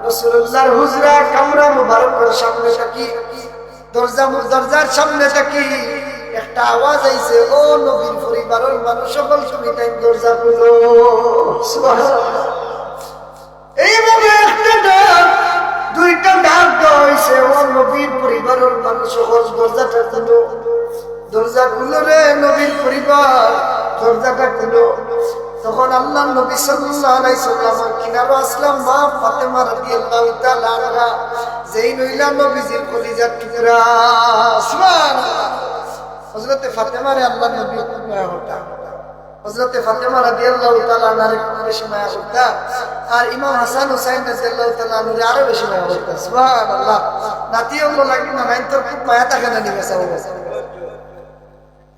রাসূলুল্লাহর হুজরা কামরা মুবারকের সামনে থাকি, দরজার সামনে থাকি একটা আওয়াজ আইছে, ও নবীর পরিবারের মানুষ সকল তুমি তাই দরজা খুলো। সুবহানাল্লাহ। এইভাবে একটা ডাক দুইটা ডাক দেওয়া হয়েছে, ও নবীর পরিবারের মানুষ সকল দরজাটা খুলো, দরজা খুলো রে নবীর পরিবার, দরজাটা খুলো। তখন আল্লাহ নবী সাল্লাল্লাহু আলাইহি সাল্লামের কিনারে আসলাম মা ফাতেমা রাদিয়াল্লাহু তাআলা আনহা, যেই নইলা নবীজির কলিজার টুকরা। সুবহানাল্লাহ। হযরত ফাতেমা রে আল্লাহ নবী মায়া হতা, হযরত ফাতেমা রাদিয়াল্লাহু তাআলা আনহার বেশি মায়া হতা, আর ইমাম হাসান হুসাইন রাদিয়াল্লাহু তাআলা আনহুর আরো বেশি মায়া হতা। সুবহানাল্লাহ। নাতিও লাগি না নাই তোর খুব মায়া থাকে না নিগা সাও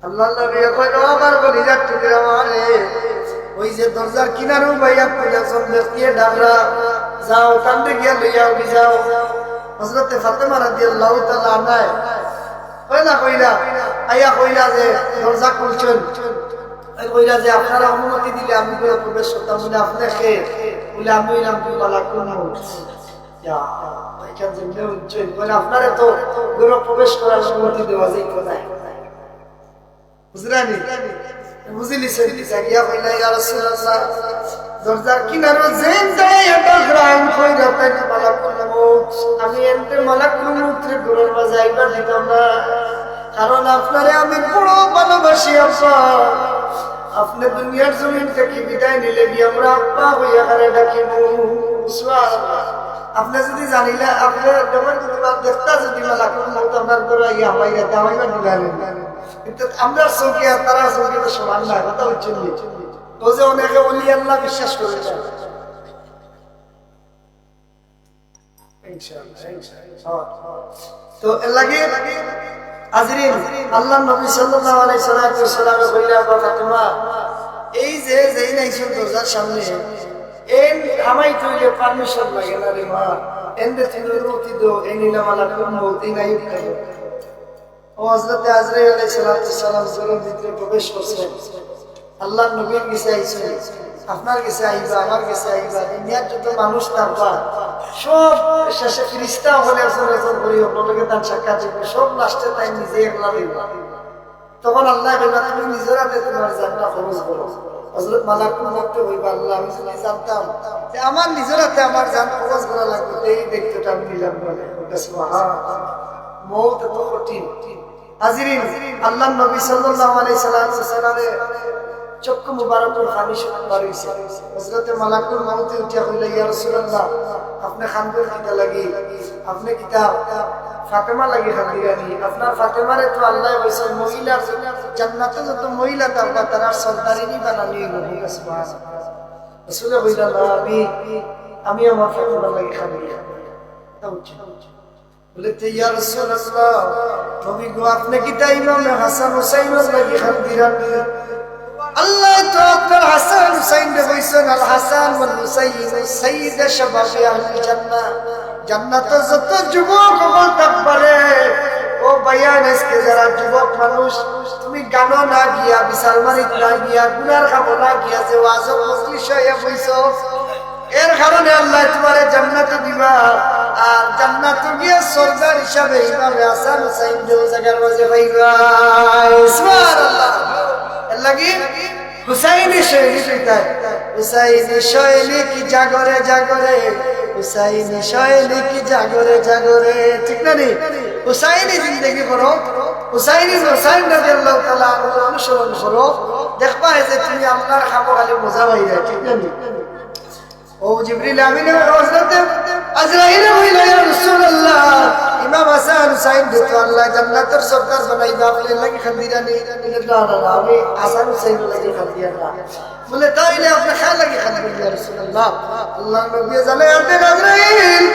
আল্লাহ নবী কইলো আমার কলিজার টুকরা মারে, ওই যে দরজার কিনারেও ভাইয়া কইলাছেন ব্যক্তিয়ে ডাকরা যাও কান্দে গিয়া লইয়া যাও। হযরতে ফাতেমা রাদিয়াল্লাহু তাআলা আনহা কইলা আইয়া কইলা যে দরজা খুলছেন, কইলা যে আপনারা অনুমতি দিলে আমি ঘরে প্রবেশ করতাম। বলে আপনি কে? বলে আমি হইলাম মালাকুল মউত। ইয়া এখান থেকে উঠছেন, বলে আপনারা তো ঘরে প্রবেশ করার অনুমতি দেওয়া যাইতো না। বুঝলেন? বুঝিলিছেন গিয়া কইলা ইয়া রাসূলুল্লাহ দরজার কিনারে যেন যায় এটা গ্রাম কইরা তাই মালাকুল মউত, আমি এনতে মালাকুল মউতের ঘরের মাঝে আইবা দিতাম না, কারণ আপনারে আমি বড় ভালোবাসি আব্বা। আপনি দুনিয়ার জমিন থেকে বিদায় নিলে গিয়ে আমরা আব্বা হইয়া করে ডাকিব। সুবহানাল্লাহ। আপনি যদি জানিলে আপনি যখন দেখতা যদি মালাকুল মউত আপনার ঘরে আইয়া হইয়া দাওয়াইবা দিলেন, কিন্তু আমরা চৌকি আর তারা চৌকি তো সমান না, কথা হচ্ছে ও যে অনেকে ওলি আল্লাহ বিশ্বাস করে না। তো এর লাগে হাজরিন আল্লাহর নবী সাল্লাল্লাহু আলাইহি ওয়াসাল্লাম কইলা ফাতেমা এই যে যেই নাইছেন দরজার সামনে এন আমাই তুইলে পারমিশন লাগে না রে মা, এন্ডে তুমি রুটি দো এনিলা মালাকুল মউত নাই করে। ও হযরত আজরাইল আলাইহিস সালাম জমির ভিতরে প্রবেশ করছেন, আল্লাহর নবীর কাছে আইছেন, আপনার কাছে আইবা, আমার কাছে আইবা, দুনিয়ার যত মানুষ থাকবা সব শেষে ফেরেশতা হলে একজন করে আপনাকে তার সাক্ষাৎ দিবে, সব লাস্টে তাই নিজে একলা দিবা। তখন আল্লাহ বলবা তুমি নিজের হাতে তোমার জান্নাত খরচ করো। হযরত মালাকুল মউত হইবা আল্লাহ আমি যদি জানতাম যে আমার নিজের হাতে আমার জান খরচ করা লাগবে এই দায়িত্বটা আমি নিলাম বলে। সুবহানাল্লাহ। মউত এত কঠিন। হাজিরিন আল্লাহর নবী সাল্লাল্লাহু আলাইহি সাল্লামের চক্ষু মুবারকের পানি বার হইছে। হযরত মালাকুল মউত উঠিয়া কইলা ইয়া রাসূলুল্লাহ আপনি খানদের কিটা লাগি, আপনি কিটা ফাতেমা লাগি খানদিরানি, আপনার ফাতেমারে তো আল্লাহ কইছে মহিলার জান্নাতে যত মহিলা থাকবা তারা সরদারিনী বানানি হইব। সুবহানাল্লাহ। রাসূল কইলা আমি আমার ফাতেমা লাগি খানদিরা তাও বলে ইয়া রাসূলুল্লাহ নবী গো আপনি কিটা ইমাম হাসান হুসাইনের লাগি খানদিরানি? আল্লাহ তো আপনার হাসান হুসাইন রে কইছেন আল হাসান ওয়াল হুসাইন সাইয়্যিদ শাবাবি আহলিল জান্নাহ, জান্নাতে যত যুবক হল থাকবারে ও বায়ান আজকে যারা যুবক মানুষ তুমি গানো না গিয়া বিশাল মারিত না গিয়া গুনার খাবো না গিয়া যে ওয়াজ মজলিস হইয়া বইছো এর কারণে আল্লাহ তোমারে জান্নাতে দিবা, আর জান্নাতে গিয়ে সরদার হিসাবে ইমাম হাসান হুসাইন যে জায়গার মাঝে পাইবা। সুবহানাল্লাহ। লাগি হুসাইনি শৈলী হুসাইনি শৈলী কি জাগরে জাগরে, হুসাইনি শৈলী কি জাগরে জাগরে, ঠিক না নি? হুসাইনি জিন্দেগি করো, হুসাইনি হুসাইন রাদিয়াল্লাহু তাআলা অনুসরণ করো, দেখবা যে তুমি আপনার খাবো খালি মজা হয়ে যায়, ঠিক না নি? ও জিবরিল আমিন হযরত আজরাইল কইলা ইয়া রাসূলুল্লাহ ইমাম হাসান হুসাইন তো আল্লাহ জান্নাতের সরদার বানাইবা, আপনি লাগি খানদিরানি? না না না আমি হাসান হুসাইন লাগি খানদিরা। বলে তাইলে আপনি খান লাগি খানদিরা ইয়া রাসূলুল্লাহ? আল্লাহ নবী জানায় আজরাইল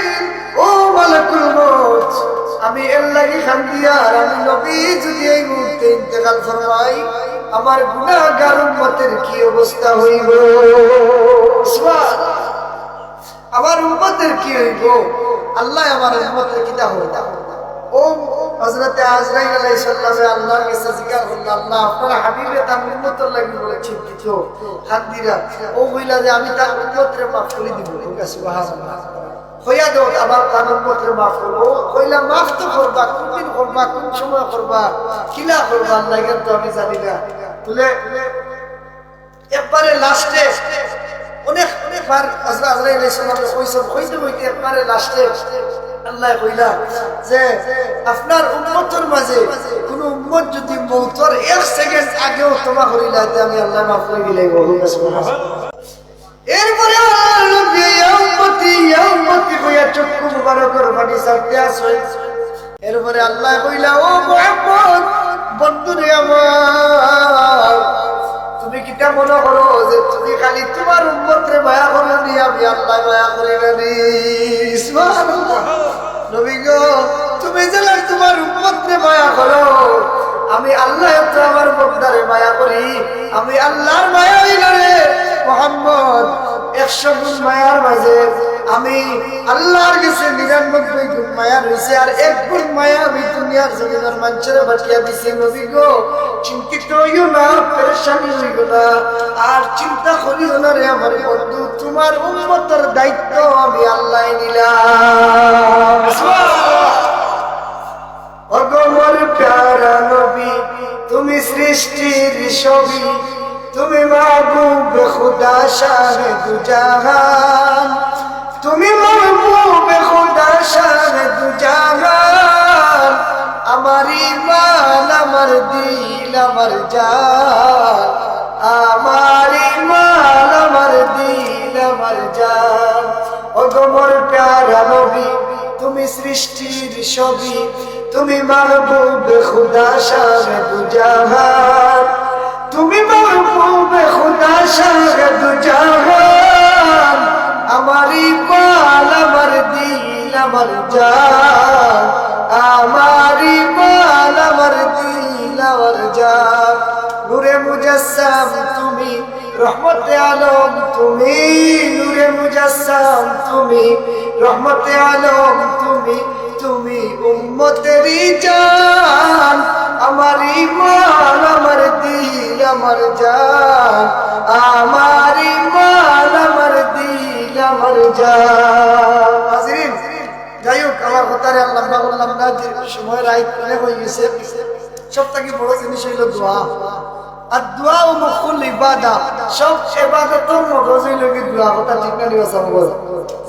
ও মালাকুল মউত আমি এর লাগি খানদিয়া, আর আমি নবী যদি এই মুহূর্তে ইন্তেকাল ফরমাই আমার গুনাহগার উম্মতের কি অবস্থা হইব? সুবহানাল্লাহ। আমার উম্মতের কি হইব? আল্লাহ আমার উম্মতের কিটা হইতা ও হযরত আজরাইল আলাইহিস সালাম আল্লাহর কাছে জিজ্ঞাসা করলেন আল্লাহ আপনার হাবিবে তার উম্মতের লাগি বলে চিন্তিত খানদিরা, ও কইলা যে আমি তার উম্মতের মাফ করে দিব। সুবহানাল্লাহ। কইয়া দাও আবার তার উম্মতের মাফ করো, কইলা মাফ তো করবা, কোনদিন করবা, কোন সময় করবা, কিলা করবা আল্লাহ কিন্তু আমি জানি না। বলে একবারে লাস্টে অনেক অনেকবার হযরত আজরাইল আলাইহিস সালাম কইতে কইতে একবারে লাস্টে আল্লাহ কইলা যে আপনার উম্মতের মাঝে কোন উম্মত যদি মওতের 1 সেকেন্ড আগেও তওবা করিলাতে আমি আল্লাহ মাফ করে দিলাই। সুবহানাল্লাহ। এরপরে আল্লাহর নবী ইয়া উম্মতি কইয়া চক্ষু মুবারকের পানি ছাড়তে আসে। এরপরে আল্লাহ কইলা ও মুহাম্মদ বন্ধুরে আমার তুমি কিটা মনে করো যে তুমি খালি তোমার উম্মতরে মায়া করো নি, আমি আল্লাহ মায়া করি না নি? সুবহানাল্লাহ। নবী গো তুমি যে তোমার উম্মতরে মায়া করো, আমি আল্লাহ তো আমার বান্দারে মায়া করি, আমি আল্লাহর মায়া হইল রে মুহাম্মদ 100 গুণ মায়ার মাঝে আমি আল্লাহর কাছে 99 গুণ মায়া রয়েছে, আর 1 গুণ মায়া আমি দুনিয়ার জমিনের মানুষের বাঁচিয়ে দিছি। নবী গো, চিন্তিত হইও না, পেরেশানি হইও না, আর চিন্তা করিও না রে আমার বন্ধু, তোমার উম্মতের দায়িত্ব আমি আল্লাহ নিলাম। ওগো মোর প্যারা নবী, তুমি সৃষ্টির ছবি, তুমি মাহবুব খুদা শাহে দু জাহান, তুমি মাহবুব খুদা শাহে দু জাহান। আমার ঈমান, আমার দিল, আমার জান, আমার ঈমান, আমার দিল, আমার জান। ওগো মোর প্যারা নবী, তুমি সৃষ্টির ছবি, তুমি মাহবুব খুদা শাহে দু জাহান, তুমি মাহবুব খুদা শাহে দু জাহান। আমার ঈমান, আমার দিল, আমার জান, আমার ঈমান, আমার দিল, আমার জান। নূরে মুজাসসাম তুমি, রহমতে আলম তুমি, নূরে মুজাসসাম তুমি, রহমতে আলম তুমি, তুমি উম্মতেরই জান। আমার ঈমান, আমার দিল, আমার জান, আমার ঈমান, আমার দিল, আমার জান। হাজিরিন, যাই হোক, আমার কথারে আল্লাহ বললাম না, যে সময় রাইত অনেক হয়ে গেছে। সব থেকে বড় জিনিস হইল দোয়া। আর দোয়া ও মুখুল ইবাদা, সব ইবাদতের মগজ হইল কি দোয়া। কথা ঠিক না নিবা সামগজ,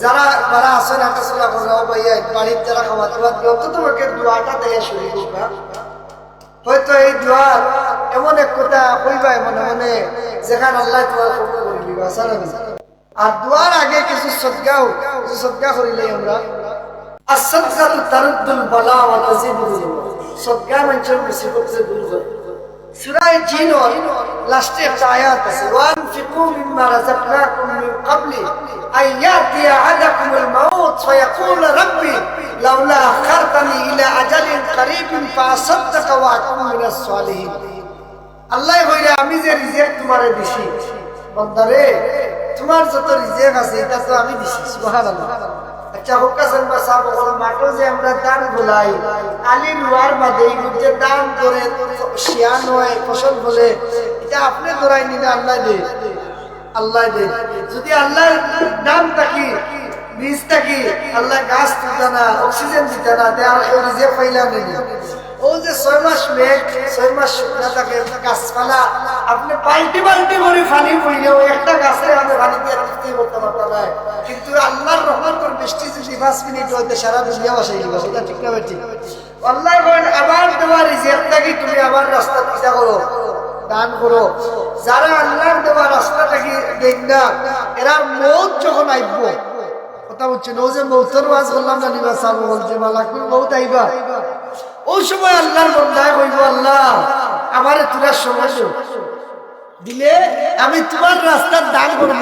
যারা যারা আসেন হাঁটাচলা করে ভাইয়া বাড়ির যারা খাওয়া দাওয়া দিও, তো তোমাকে দোয়াটা দেয়া শুরু করবা। হয়তো এই দোয়া এমন এক কথা কইবা মনে মনে, যেখানে আল্লাহ তোমার কবুল করে দিবা। আর দোয়ার আগে কিছু সদকা করিলে আমরা, as-sadaqatu taruddul bala wa tazidul ilm, সদকা মানুষের মুসিবতকে দূর করে। সূরা জিনের লাস্টে একটা আয়াত আছে, ওয়ানফিকু মিম্মা রাযাকনাকুম মিন ক্বাবলি আন ইয়াতিয়া আহাদাকুমুল মাউত ফায়াকুল রাব্বি লাউলা আখারতানি ইলা আজালিন কারীবিন ফাসাদদাকা ওয়া আকুম মিনাস সালিহিন। আল্লাহ কইরা, আমি যে রিজিক তোমারে দিছি বান্দারে, তোমার যত রিজিক আছে এটা তো আমি দিছি। সুবহানাল্লাহ। আচ্ছা হুকাসন বা সাবকল মাটো যে আমরা দান বলাই, আলী রুয়ার বাদে যে দান করে শিয়ান হয় ফসল বলে, এটা আপনি ধরাই নিলে আল্লাহ দে, আল্লাহ দে। যদি আল্লাহর দাম থাকি, বীজ থাকি, আল্লাহ গাছ দিতে না, অক্সিজেন দিতে না, আর কেউ রিজিক পাইলাম নেই। ও যে 6 মাস মেঘ, 6 মাস শুকনা থাকে গাছপালা, আপনি বাল্টি বাল্টি করে পানি পড়লেও একটা গাছের আমি পানি দিয়ে তৃপ্তি করতে পারতাম না। কিন্তু আল্লাহর রহমতের বৃষ্টি যদি 5 মিনিট হইতে সারা দুনিয়া বাসাই দিবা। সেটা ঠিক না ঠিক? আল্লাহ বলেন, আবার দেওয়া রিজিক থাকি তুমি আমার রাস্তা পিছা করো, দান করো। যারা আল্লাহর দেওয়া রাস্তা থাকি দেখ না, এরা মৌত যখন আইব, কথা বলছেন, ও যে মৌতের ওয়াজ করলাম না নিবা সাল বলছে মালাকুল মৌত আইবা, ওই সময় আল্লাহর বান্দায় কইব, আল্লাহ আমারে তোরা সময় দিলে আমি তোমার রাস্তার দান করব,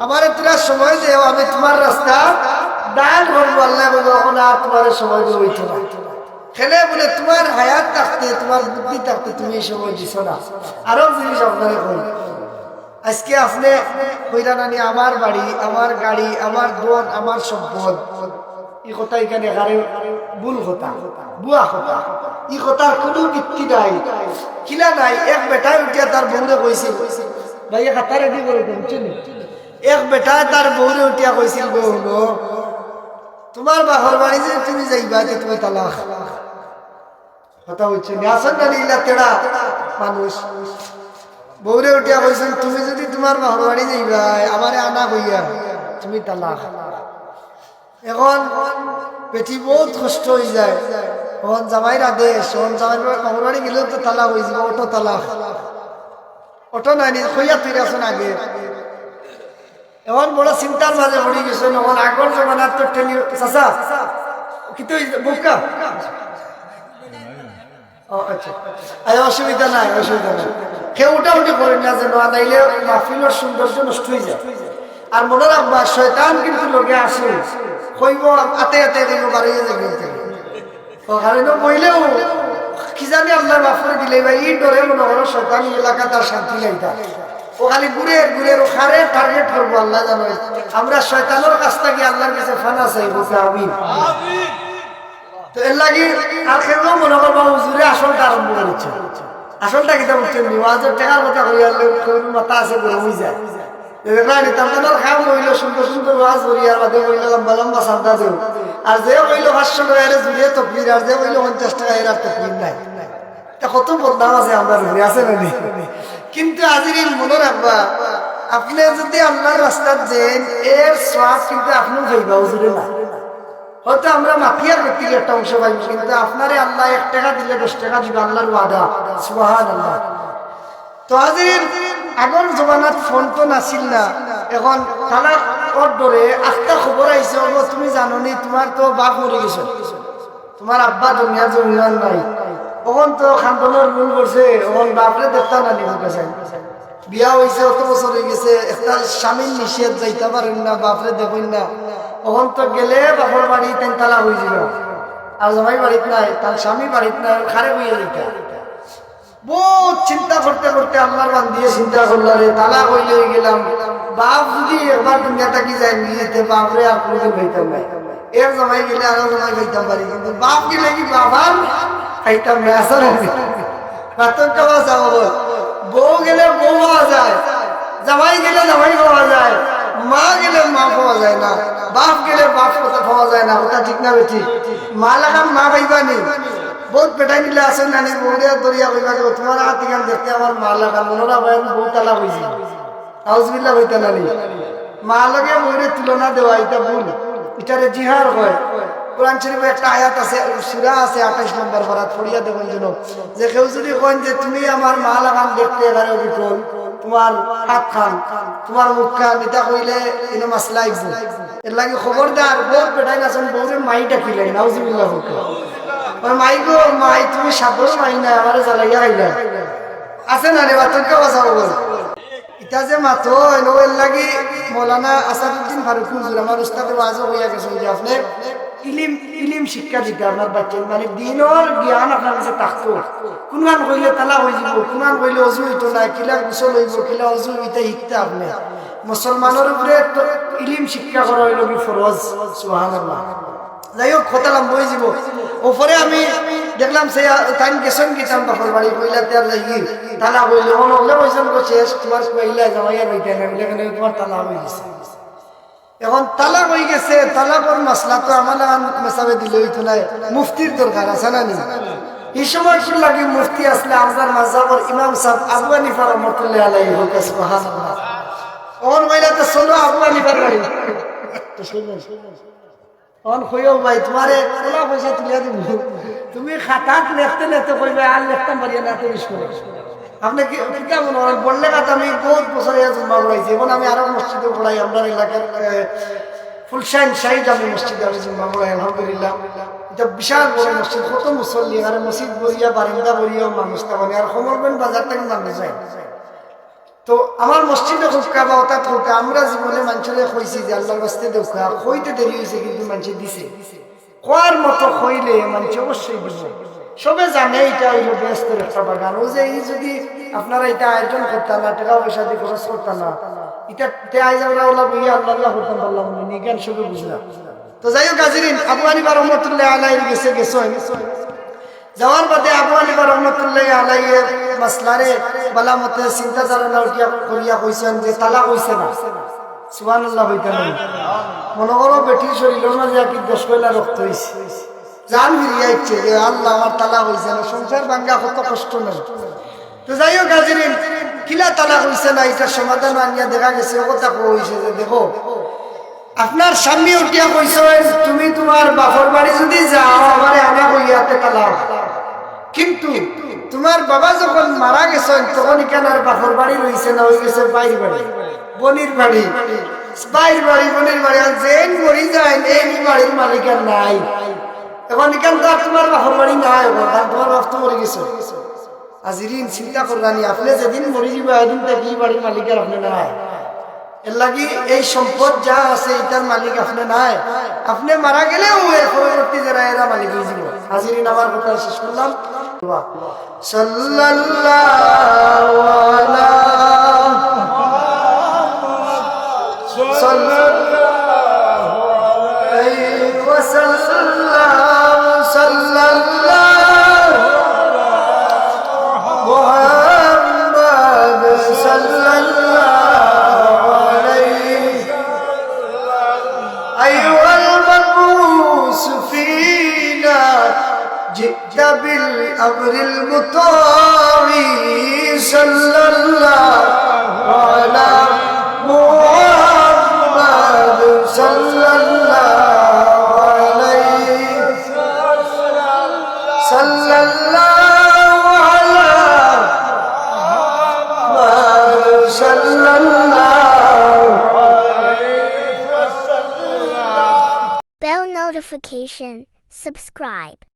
আমারে তোরা সময় দেও, আমি তোমার রাস্তা দান করবো। আল্লাহ বলবো, এখন আর তোমার সময় দেবো না। খেলে বলে তোমার হায়াত থাকতে, তোমার বুদ্ধি থাকতে তুমি এই সময় দিছ না। আরো জিনিস আপনারে কই, আজকে আপনি কইরা নানি আমার বাড়ি, আমার গাড়ি, আমার ধন, আমার সম্পদ, এই কথা এখানে ভুল কথা, বুয়া কথা। এই কথার কোনো ভিত্তি নাই, কিলা নাই। এক বেটায় উঠিয়া তার বউরে কইছিল, ভাই খাতা রেডি করে দেন। এক বেটায় তার বউরে উঠিয়া কইছিল, বউ তোমার বাহর বাড়ি যে তুমি যাইবা, যে তুমি তালাক। কথা হচ্ছে আসন না নিলা তেড়া মানুষ। বউরে উঠিয়া কইছেন, তুমি যদি তোমার বাহর বাড়ি যাইবা, আমারে আনা কইয়া তুমি তালাক। এখন পেটি বহুত কষ্ট হয়ে যায়। এখন জামাইর আদেশ, এখন জামাই বাহর বাড়ি গেলেও তো তালাক হয়ে যাবে, অটো তালাক। অটো নাই নি কইয়া তুই আসুন আগে। এখন বড় চিন্তার মাঝে পড়ে গেছে। এখন আগর জমানার তো টেলি চাচা কিন্তু বুকা, আচ্ছা অসুবিধা নাই, অসুবিধা নাই। কেউ উঠাউটি করেন না, যেন আনাইলে মাহফিলের সৌন্দর্য নষ্ট হয়ে যায়। আর মনে রাখবা, শয়তান কিন্তু লোকে আসে, কইব আতে আতে কইব বাড়িয়ে যাবে, কারণ বইলেও কি জানি আল্লাহ মাফ করে দিলে ভাই, এই ডরে মনে করো শয়তান এলাকা তার শান্তি লাইতা। ও খালি ঘুরে ঘুরে ওখানে টার্গেট করবো আল্লাহ জানো আমরা শয়তানের কাছ থেকে আল্লাহর কাছে ফানা চাইবো আমিন তো এর লাগি আর কেউ মনে করবো হুজুরে আসলটা আরম্ভ করেছে আসলটা কিতা বলছেন ওয়াজের টাকার কথা করি আল্লাহ মাথা আছে বলে হয়ে যায় রানি তার খাম হইলো সুন্দর সুন্দর ওয়াজ করি আর বাদে হইলো লম্বা লম্বা সান্তা দেও আর যে হইলো 500 টাকা এর জুড়িয়ে তকবীর আর যে হইলো 50 টাকা এর আর তকবীর নাই কত বদনাম আছে আমরা ঘুরে আছে না কিন্তু আজিরিন মনে রাখবা আপনি যদি আল্লাহর রাস্তায় যান এর সওয়াব কিন্তু আপনিও পাইবা হুজুরে না হয়তো আমরা মাফিয়ার ব্যক্তির একটা অংশ পাইব কিন্তু আপনারে আল্লাহ 1 টাকা দিলে 10 টাকা দিবে আল্লাহর ওয়াদা সুবহানাল্লাহ তো আজিরিন আগর জমানাত ফোন তো নাছিল না এখন তালাক ওর ধরে একটা খবর আইছে তুমি জানো নি তোমার তো বাপ মরে গেছে তোমার আব্বা দুনিয়া জমিয়ান নাই তখন তো খানদানের ভুল করছে তখন বাপরে দেখতাম না নিব কাছে বিয়া হয়েছে অত বছর হয়ে গেছে একটা স্বামীর নিষেধ যাইতে পারেন না বাপরে দেখুন না তখন তো গেলে বাপর বাড়ি তেন তালা হয়ে যাবে আর জামাই বাড়িতে নাই তার স্বামী বাড়িতে নাই খারে হয়ে যেতে বহুত চিন্তা করতে করতে আল্লাহর বান দিয়ে চিন্তা করলো রে তালা হইলে গেলাম বাপ যদি একবার দুনিয়া থাকি যায় নিজেতে বাপরে আর কোনোদিন হইতাম নাই এর জামাই গেলে আরো জামাই হইতাম পারি কিন্তু বাপ গেলে কি বাবার খাইতাম না আসলে পার্থক্য বাঁচা বউ গেলে বউ পাওয়া যায় জামাই গেলে জামাই পাওয়া যায় মা গেলে মা পাওয়া যায় না বাপ গেলে বাপ কথা পাওয়া যায় না ওটা ঠিক না বেঠিক মা লাগাম মা পাইবা নি বহুত পেটাই নিলে আসেন না বৌরিয়া দরিয়া কইবা তোমার হাত থেকে দেখতে আমার মা লাগাম মনোরা বয়ান বউ তালা হয়েছে আউজবিল্লা হইতে নানি মা লগে বৌরে তুলনা দেওয়া এটা ভুল এটারে জিহার হয় কোরআন শরীফে একটা আয়াত আছে সূরা আছে 28 নম্বর পারাত পড়িয়া দেখুন যেন যে কেউ যদি কন যে তুমি আমার মা লাগাম দেখতে এবারে বিকল তোমার হাত খান তোমার মুখ খান এটা কইলে ইনো মাসলা আইব এর লাগি খবরদার বহুত পেটাই নাছেন বৌরে মাই ডাকিলেন নাউজুবিল্লাহ আর মাই গো মাই তুমি সাবর মাই না আমারে জ্বালাইয়া খাইলা আছে না রে বাতকে বাঁচাবো বল এটা যে মাতো এনো এর লাগি মৌলানা আসাদুদ্দিন ফারুক হুজুর আমার উস্তাদে ওয়াজও হইয়া গেছে যে আপনি ইলিম শিক্ষা দিতে আপনার বাচ্চা মানে দিনের জ্ঞান আপনার কাছে থাকতো কোনখান কইলে তালা হয়ে যাব কোনখান কইলে অজু হইতো না কিলা গোসল হইব কিলা অজু হইতে শিখতে আপনি মুসলমানের উপরে ইলিম শিক্ষা করা হইল কি ফরজ সুবহানাল্লাহ যাই হোক কথা লাম্ব হয়ে যাব ওপরে আমি দেখলাম সে টাইম গেছেন গেতাম বাপর বাড়ি কইলা তার লাগি তালা হইলে হলে বলছেন শেষ তোমার কইলা জামাইয়া হইতে না বলে তোমার তালা হয়ে গেছে এখন তালাক হয়ে গেছে তালাকর মাসলা তো আমার মেসাবে দিলে হইতো না মুফতির দরকার আছে না নি এই সময় কি লাগে মুফতি আসলে আমজার মাযহাবের ইমাম সাহেব আবু হানিফা রাহমাতুল্লাহি আলাইহি হোক সুবহানাল্লাহ ওন কইলা তো চলো আবু হানিফার বাড়ি তো শুনুন ওন কইও ভাই তোমারে কোলা পয়সা তুলিয়া দিব তুমি খাতাত লিখতে লিখতে কইবে আর লিখতাম পারিয়া না তো স্কুলে আপনি কি কেমন বললে কথা আমি বহুত বছর জন্মা পড়াইছি এবং আমি আরো মসজিদে পড়াই আমরা এলাকার ফুলশাইন শাহী জামি মসজিদে আমি জন্মা পড়াই আলহামদুলিল্লাহ এটা বিশাল বড় মসজিদ কত মুসল্লি আর মসজিদ বরিয়া বারিন্দা বরিয়াও মানুষ তেমন আর সমরবেন বাজার থেকে মানুষ যায় তো আমার মসজিদে খুবকা বা অর্থাৎ খুবকা আমরা জীবনে মানুষের কইছি যে আল্লাহর বাস্তে দেখা কইতে দেরি হয়েছে কিন্তু মানুষ দিছে কোয়ার মতো কইলে মানুষ অবশ্যই দিছে সবে জানে এটা হইল ব্যস্ত একটা বাগান ও যে এই যদি আপনারা এটা আয়োজন করতেন না টাকা পয়সা দিয়ে খরচ করতেন না এটা আজ আমরা ওলা বইয়া আল্লাহ করতাম বললাম নিজ্ঞান সবে বুঝলাম তো যাই হোক হাজিরিন আবু হানিফা রাহমাতুল্লাহি আলাইহি গেছে যাওয়ার বাদে আবু হানিফা রাহমাতুল্লাহি আলাইহি মাসলারে বালামতে চিন্তা ধারণা উঠিয়া করিয়া কইছেন যে তালাক হইছে না সুবহানাল্লাহ হইতে না মনে করো বেটির শরীরের মাঝে কি 10 কয়লা রক্ত হইছে জান ফিরিয়া ইচ্ছে যে আল্লাহ আমার তালাক হইছে না সংসার ভাঙ্গা কত কষ্ট নেই তো যাই হোক হাজিরিন কিলা তালাক হইছে না এটার সমাধান আনিয়া দেখা গেছে ও কথা কইছে যে দেখো আপনার সামনে উঠিয়া কইছো তুমি তোমার বাপর বাড়ি যদি যাও আমারে আনা কইয়াতে তালাক কিন্তু তোমার বাবা যখন মারা গেছেন তখন এখানে বাপর বাড়ি রইছে না হয়ে গেছে বাইর বাড়ি বনির বাড়ি বাইর বাড়ি বনির বাড়ি আর যেন মরি যায় এই বাড়ির মালিক আর নাই এখন এখান তো আর তোমার বাপর বাড়ি নাই কারণ তোমার বাপ তো মরে গেছে হাজিরিন চিন্তা করবানি আপনি যেদিন মরে যাবে এদিন থেকে এই বাড়ির মালিক আর আপনি নাই এর লাগি এই সম্পদ যা আছে এটার মালিক আপনি নাই আপনি মারা গেলেও এর পরবর্তী যারা এরা মালিক হয়ে যাবে হাজিরিন আমার কথা শেষ করলাম সাল্লাল্লাহু আলা sallallahu alayhi wa sallam, sallallahu Muhammad sallallahu alayhi أيها المبعوث فينا جئت بالأمر المطاع صلى الله على محمد صلى الله عليه صلى الله على محمد صلى الله Bell notification, subscribe.